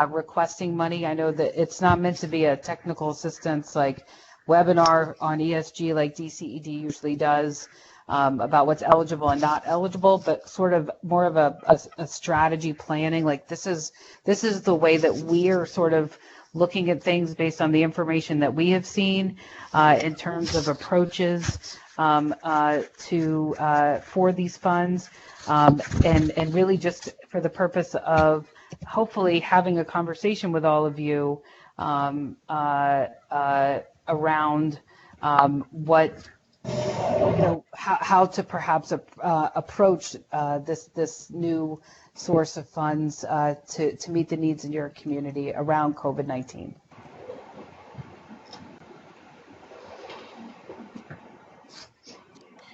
requesting money. I know that it's not meant to be a technical assistance like webinar on ESG like DCED usually does about what's eligible and not eligible, but sort of more of a strategy planning. Like this is the way that we are sort of looking at things based on the information that we have seen in terms of approaches for these funds, and really just for the purpose of hopefully having a conversation with all of you around what, how to perhaps approach this new source of funds to meet the needs in your community around COVID-19.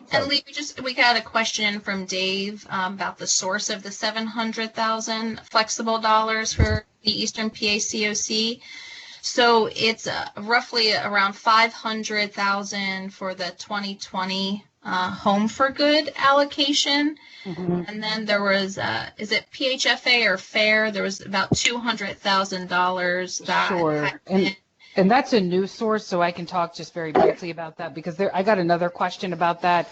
And Lee, we got a question from Dave about the source of the 700,000 flexible dollars for the Eastern PA COC. So it's roughly around 500,000 for the 2020 Home for Good allocation. Mm-hmm. And then there was, is it PHFA or FAIR? There was about $200,000 that sure. And that's a new source, so I can talk just very briefly about that because I got another question about that.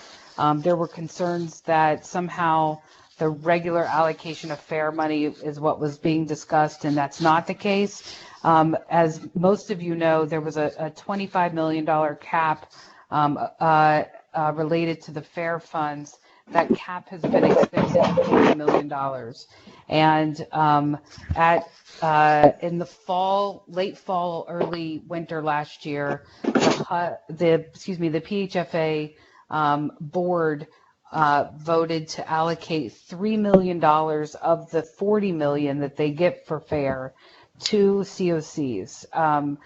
There were concerns that somehow the regular allocation of FAIR money is what was being discussed, and that's not the case. As most of you know, there was a $25 million cap related to the FAIR funds. That cap has been extended to $40 million. And in the late fall, early winter last year, the PHFA board voted to allocate $3 million of the $40 million that they get for FAIR to COCs. $1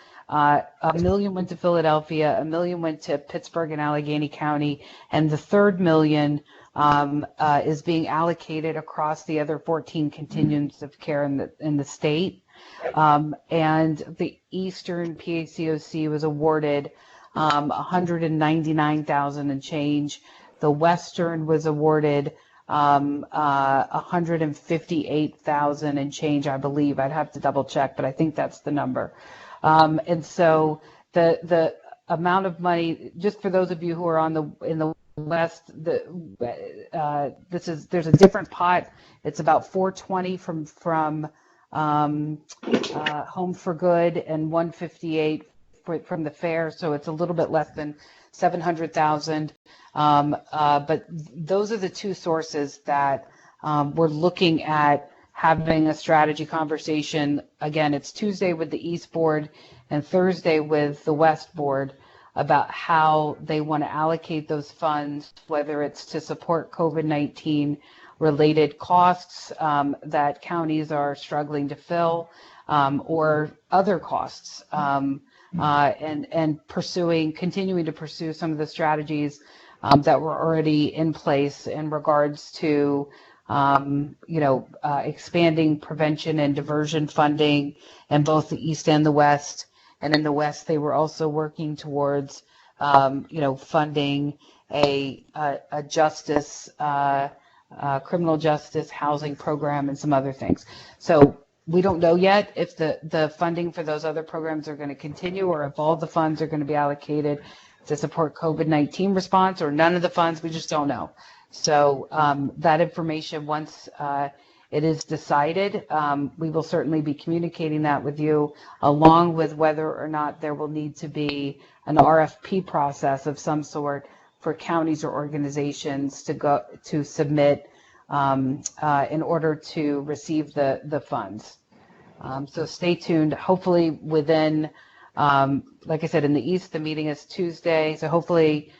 million went to Philadelphia, $1 million went to Pittsburgh and Allegheny County, and the third $1 million is being allocated across the other 14 contingents of care in the state. And the Eastern PACOC was awarded $199,000 and change. The Western was awarded $158,000 and change, I believe. I'd have to double check, but I think that's the number. And so the amount of money, just for those of you who are in the West, there's a different pot. It's about 420 from Home for Good and 158 from the FAIR, so it's a little bit less than 700,000. But those are the two sources that we're looking at having a strategy conversation. Again, it's Tuesday with the East Board and Thursday with the West Board about how they want to allocate those funds, whether it's to support COVID-19 related costs that counties are struggling to fill, or other costs, and continuing to pursue some of the strategies that were already in place in regards to expanding prevention and diversion funding in both the East and the West. And in the West, they were also working towards, funding a justice, criminal justice housing program and some other things. So we don't know yet if the funding for those other programs are going to continue or if all the funds are going to be allocated to support COVID-19 response or none of the funds. We just don't know. So that information, once it is decided, we will certainly be communicating that with you, along with whether or not there will need to be an RFP process of some sort for counties or organizations to submit in order to receive the funds. So stay tuned. Hopefully within, like I said, in the East, the meeting is Tuesday. So hopefully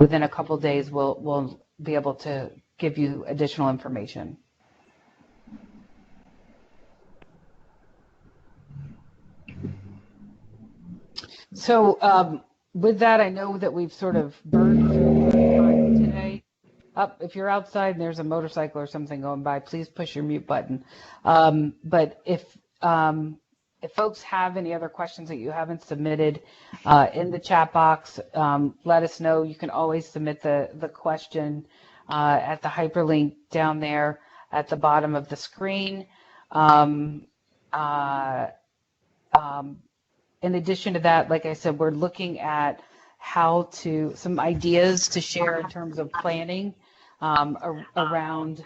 within a couple of days, we'll be able to give you additional information. So with that, I know that we've sort of burned through time today. If you're outside and there's a motorcycle or something going by, please push your mute button. But if folks have any other questions that you haven't submitted in the chat box, let us know. You can always submit the question at the hyperlink down there at the bottom of the screen. In addition to that, like I said, we're looking at some ideas to share in terms of planning around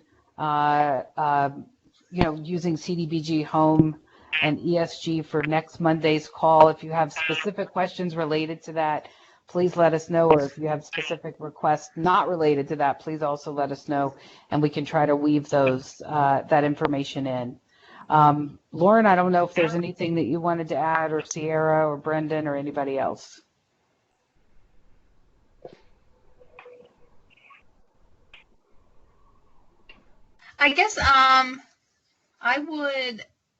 using CDBG Home and ESG for next Monday's call. If you have specific questions related to that, please let us know, or if you have specific requests not related to that, please also let us know, and we can try to weave that information in. Lauren, I don't know if there's anything that you wanted to add, or Sierra or Brendan or anybody else. I guess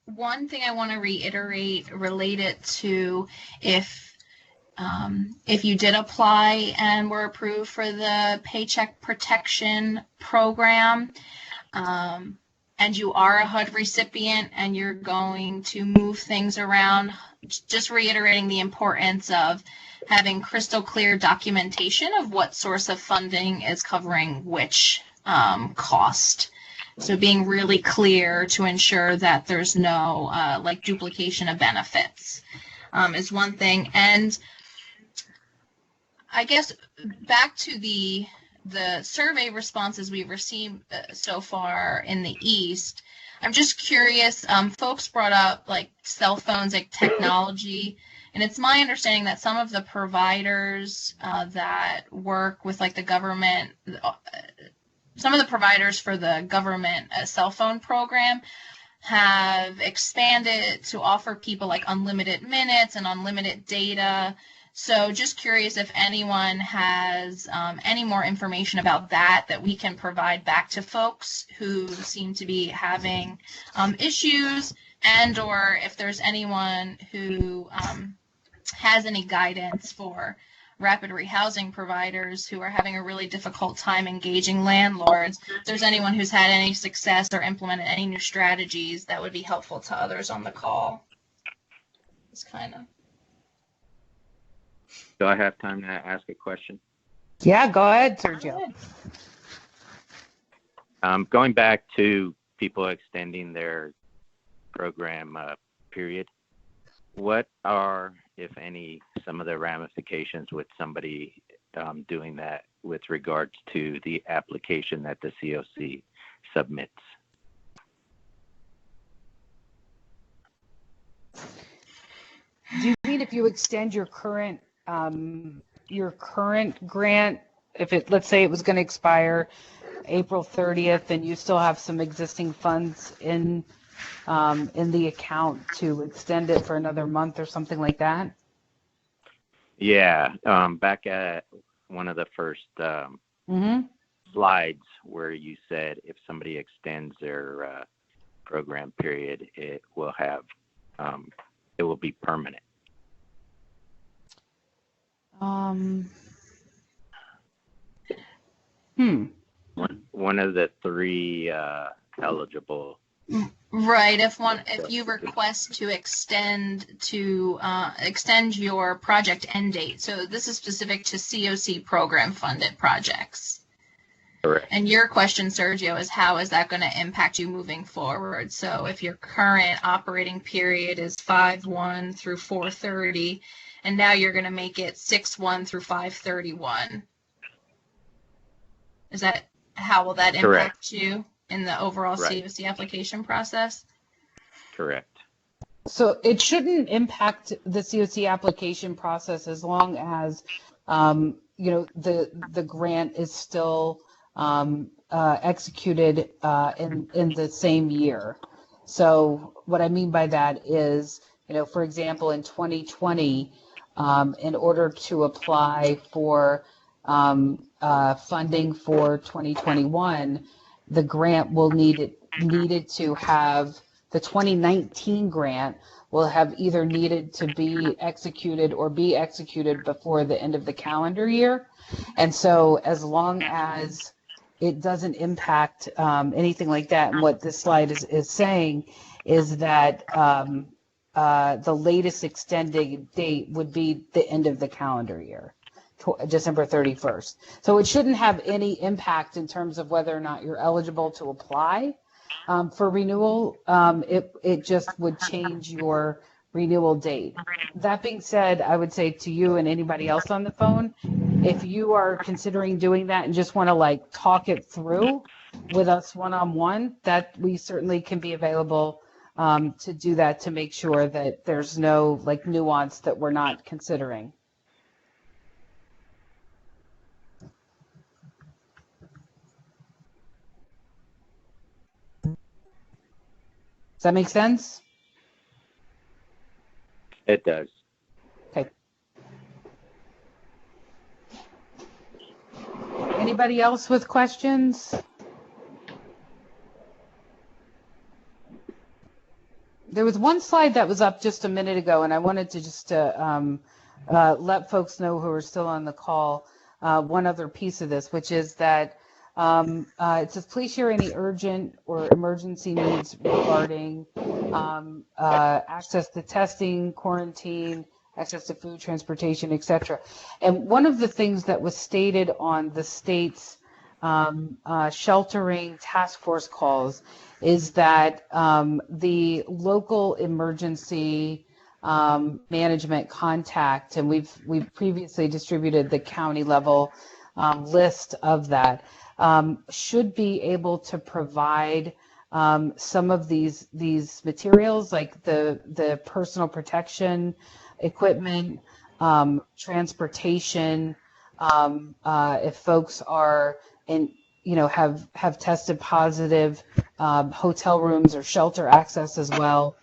one thing I want to reiterate related to if you did apply and were approved for the Paycheck Protection Program, and you are a HUD recipient and you're going to move things around, just reiterating the importance of having crystal clear documentation of what source of funding is covering which cost. So being really clear to ensure that there's no duplication of benefits is one thing. And I guess back to the survey responses we've received so far in the East, I'm just curious, folks brought up like cell phones, like technology, and it's my understanding that some of the providers that work with like the government, some of the providers for the government cell phone program have expanded to offer people like unlimited minutes and unlimited data. So just curious if anyone has any more information about that we can provide back to folks who seem to be having issues, and or if there's anyone who has any guidance for rapid rehousing providers who are having a really difficult time engaging landlords. If there's anyone who's had any success or implemented any new strategies that would be helpful to others on the call. It's kind of. Do I have time to ask a question? Yeah, go ahead, Sergio. Going back to people extending their program period, what are, if any, some of the ramifications with somebody doing that with regards to the application that the COC submits? Do you mean if you extend your current grant, let's say it was going to expire April 30th and you still have some existing funds in the account to extend it for another month or something like that? Yeah, back at one of the first slides where you said if somebody extends their program period, it will be permanent. One of the three eligible. Right. If you request to extend your project end date, so this is specific to COC program funded projects. Correct. And your question, Sergio, is how is that going to impact you moving forward? So if your current operating period is 5/1 through 4/30, and now you're going to make it 6/1 through 5/31, how will that impact you in the overall COC application process? Correct. So it shouldn't impact the COC application process as long as the grant is still executed in the same year. So what I mean by that is, for example, in 2020, in order to apply for funding for 2021, the grant needed to have the 2019 grant will have either needed to be executed or be executed before the end of the calendar year. And so as long as it doesn't impact anything like that, and what this slide is saying is that the latest extended date would be the end of the calendar year, December 31st. So it shouldn't have any impact in terms of whether or not you're eligible to apply for renewal. It just would change your renewal date. That being said, I would say to you and anybody else on the phone, if you are considering doing that and just want to talk it through with us one-on-one, that we certainly can be available to do that, to make sure that there's no nuance that we're not considering. Does that make sense? It does. Okay. Anybody else with questions? There was one slide that was up just a minute ago, and I wanted to just let folks know who are still on the call one other piece of this, which is that it says, please share any urgent or emergency needs regarding access to testing, quarantine, access to food, transportation, etc. And one of the things that was stated on the state's sheltering task force calls is that the local emergency management contact, and we've previously distributed the county level list of that, should be able to provide some of these materials, like the personal protection equipment, transportation, if folks are have tested positive, hotel rooms or shelter access as well.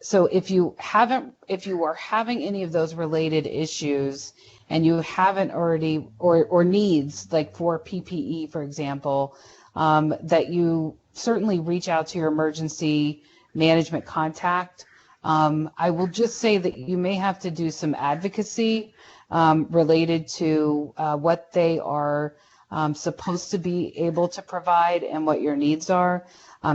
So if you are having any of those related issues and you haven't already, or needs like for PPE, for example, that you certainly reach out to your emergency management contact. I will just say that you may have to do some advocacy related to what they are supposed to be able to provide and what your needs are.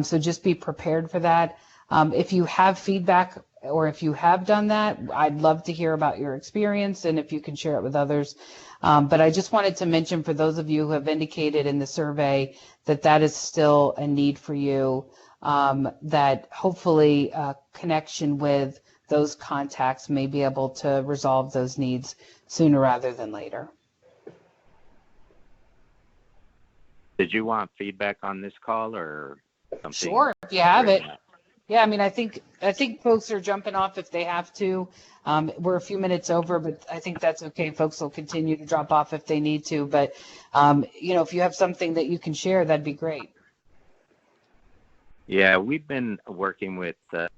So just be prepared for that. If you have feedback or if you have done that, I'd love to hear about your experience and if you can share it with others. But I just wanted to mention, for those of you who have indicated in the survey that that is still a need for you, that hopefully connection with those contacts may be able to resolve those needs sooner rather than later. Did you want feedback on this call or something? Sure, if you have it. Yeah, I mean, I think folks are jumping off if they have to. We're a few minutes over, but I think that's okay. Folks will continue to drop off if they need to. But, if you have something that you can share, that'd be great. Yeah, we've been working with the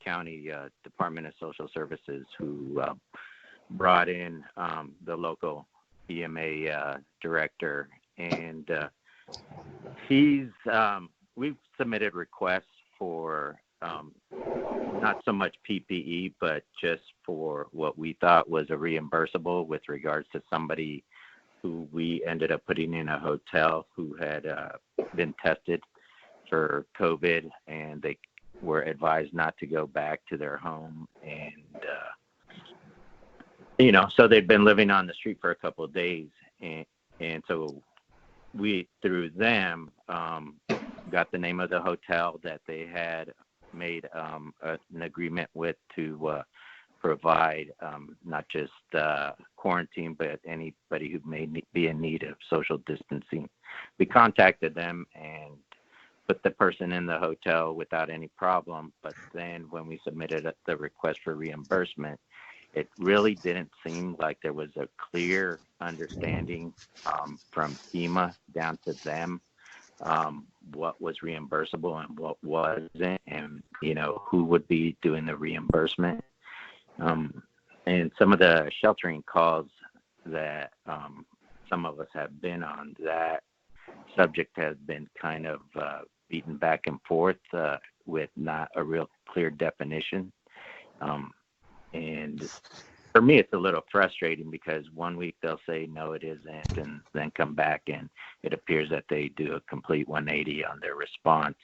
county Department of Social Services, who brought in the local DMA director, and we've submitted requests for not so much PPE, but just for what we thought was a reimbursable with regards to somebody who we ended up putting in a hotel who had been tested for COVID, and they were advised not to go back to their home. And, so they'd been living on the street for a couple of days. And so we, through them, got the name of the hotel that they had made an agreement with to provide not just quarantine, but anybody who may be in need of social distancing. We contacted them and put the person in the hotel without any problem. But then when we submitted the request for reimbursement, it really didn't seem like there was a clear understanding from FEMA down to them what was reimbursable and what wasn't, and who would be doing the reimbursement. And some of the sheltering calls that some of us have been on, that subject has been kind of beaten back and forth with not a real clear definition. And for me, it's a little frustrating because one week they'll say, no, it isn't, and then come back and it appears that they do a complete 180 on their response.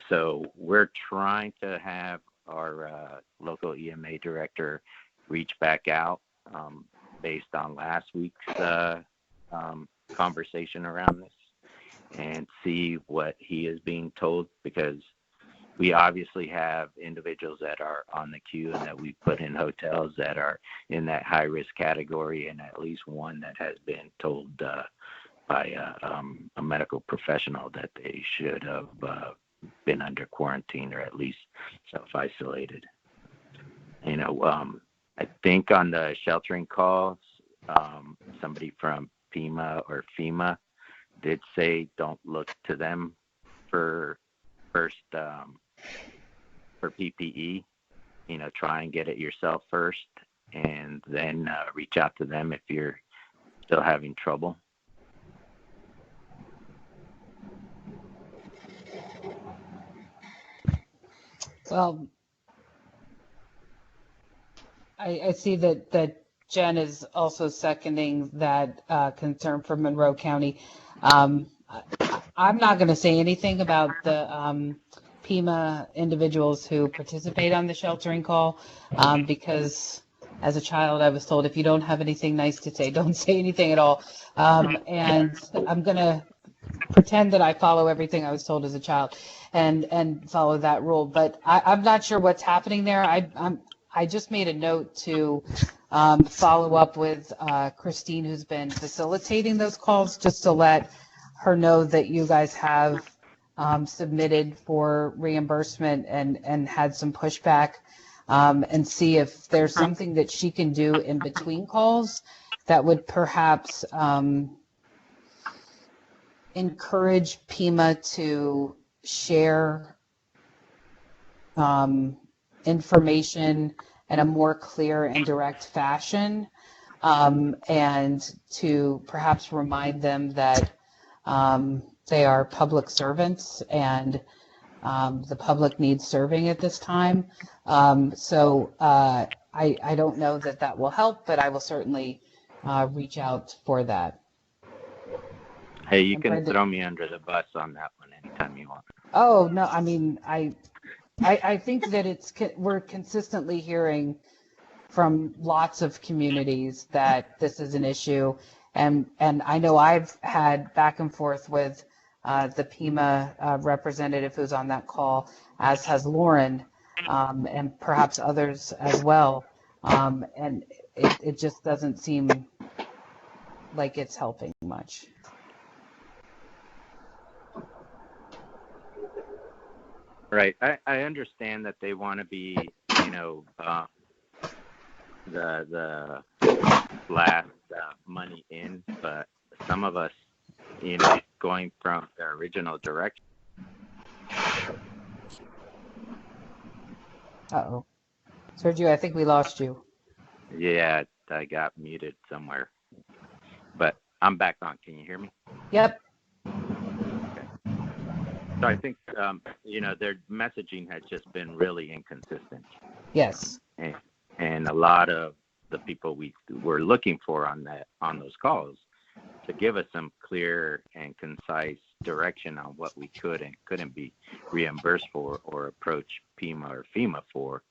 So we're trying to have our local EMA director reach back out based on last week's conversation around this and see what he is being told, because we obviously have individuals that are on the queue and that we put in hotels that are in that high risk category, and at least one that has been told by a medical professional that they should have been under quarantine or at least self-isolated. I think on the sheltering calls, somebody from FEMA did say don't look to them for first for PPE. Try and get it yourself first, and then reach out to them if you're still having trouble. Well, I see that Jen is also seconding that concern for Monroe County. I'm not going to say anything about the PEMA individuals who participate on the sheltering call because as a child I was told if you don't have anything nice to say, don't say anything at all. And I'm going to pretend that I follow everything I was told as a child and follow that rule. But I'm not sure what's happening there. I just made a note to follow up with Christine, who's been facilitating those calls, just to let her know that you guys have submitted for reimbursement and had some pushback, and see if there's something that she can do in between calls that would perhaps encourage PEMA to share information in a more clear and direct fashion, and to perhaps remind them that they are public servants and the public needs serving at this time. So I don't know that will help, but I will certainly reach out for that. Hey, you can throw me under the bus on that one anytime you want. Oh, no, I mean, I think that we're consistently hearing from lots of communities that this is an issue. And I know I've had back and forth with the PEMA representative who's on that call, as has Lauren, and perhaps others as well. And it just doesn't seem like it's helping much. Right. I understand that they want to be, the last money in, but some of us, going from the original direction. Uh-oh. Sergio, I think we lost you. Yeah, I got muted somewhere, but I'm back on. Can you hear me? Yep. So I think, their messaging has just been really inconsistent. Yes. And a lot of the people we were looking for on those calls to give us some clear and concise direction on what we could and couldn't be reimbursed for or approach PEMA or FEMA for,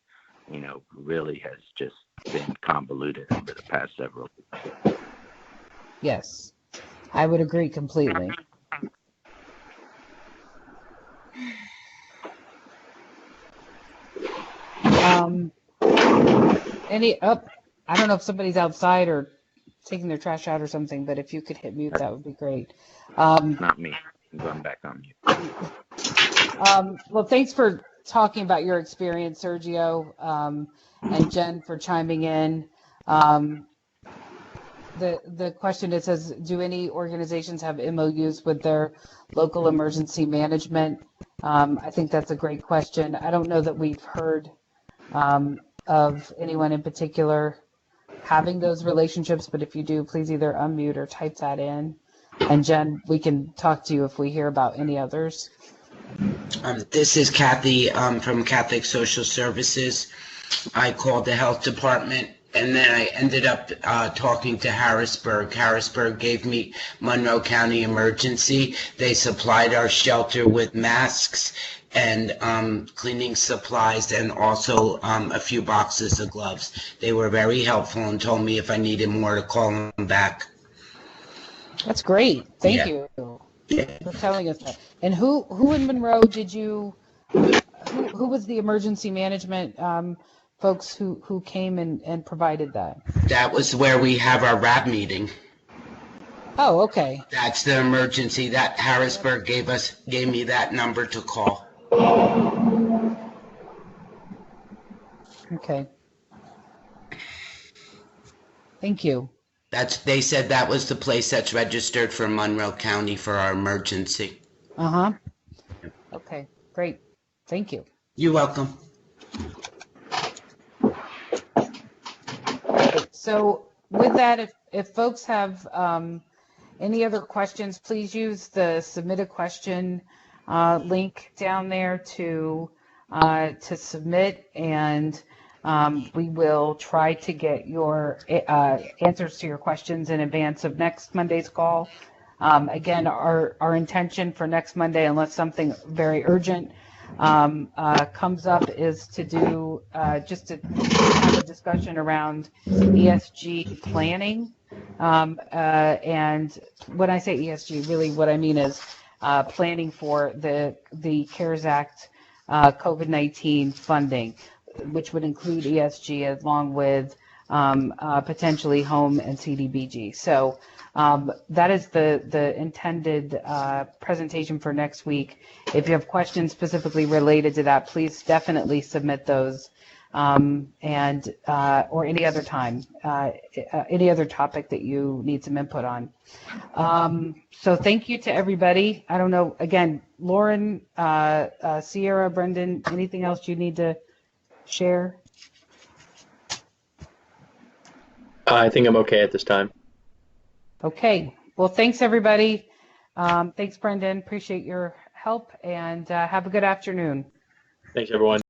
really has just been convoluted over the past several weeks. Yes, I would agree completely. I don't know if somebody's outside or taking their trash out or something, but if you could hit mute, that would be great. Not me. I'm going back on mute. Well, thanks for talking about your experience, Sergio, and Jen for chiming in. The question, it says, do any organizations have MOUs with their local emergency management? I think that's a great question. I don't know that we've heard of anyone in particular having those relationships, but if you do, please either unmute or type that in. And Jen, we can talk to you if we hear about any others. This is Kathy from Catholic Social Services. I called the health department, and then I ended up talking to Harrisburg. Harrisburg gave me Monroe County Emergency. They supplied our shelter with masks and cleaning supplies, and also a few boxes of gloves. They were very helpful and told me if I needed more to call them back. That's great. Thank you for telling us that. And who in Monroe did you? Who was the emergency management folks who came and provided that? That was where we have our RAB meeting. Oh, okay. That's the emergency that Harrisburg gave me that number to call. Okay. Thank you. They said that was the place that's registered for Monroe County for our emergency. Uh-huh. Okay, great. Thank you. You're welcome. So with that, if folks have any other questions, please use the submit a question link down there to submit, and we will try to get your answers to your questions in advance of next Monday's call. Again, our intention for next Monday, unless something very urgent comes up, is to do just to have a discussion around ESG planning. And when I say ESG, really what I mean is planning for the CARES Act COVID-19 funding, which would include ESG along with potentially home and CDBG. So that is the intended presentation for next week. If you have questions specifically related to that, please definitely submit those, and or any other time, any other topic that you need some input on. So thank you to everybody. I don't know, again, Lauren, Sierra, Brendan, anything else you need to share? I think I'm okay at this time. Okay. Well, thanks, everybody. Thanks, Brendan. Appreciate your help, and have a good afternoon. Thanks, everyone.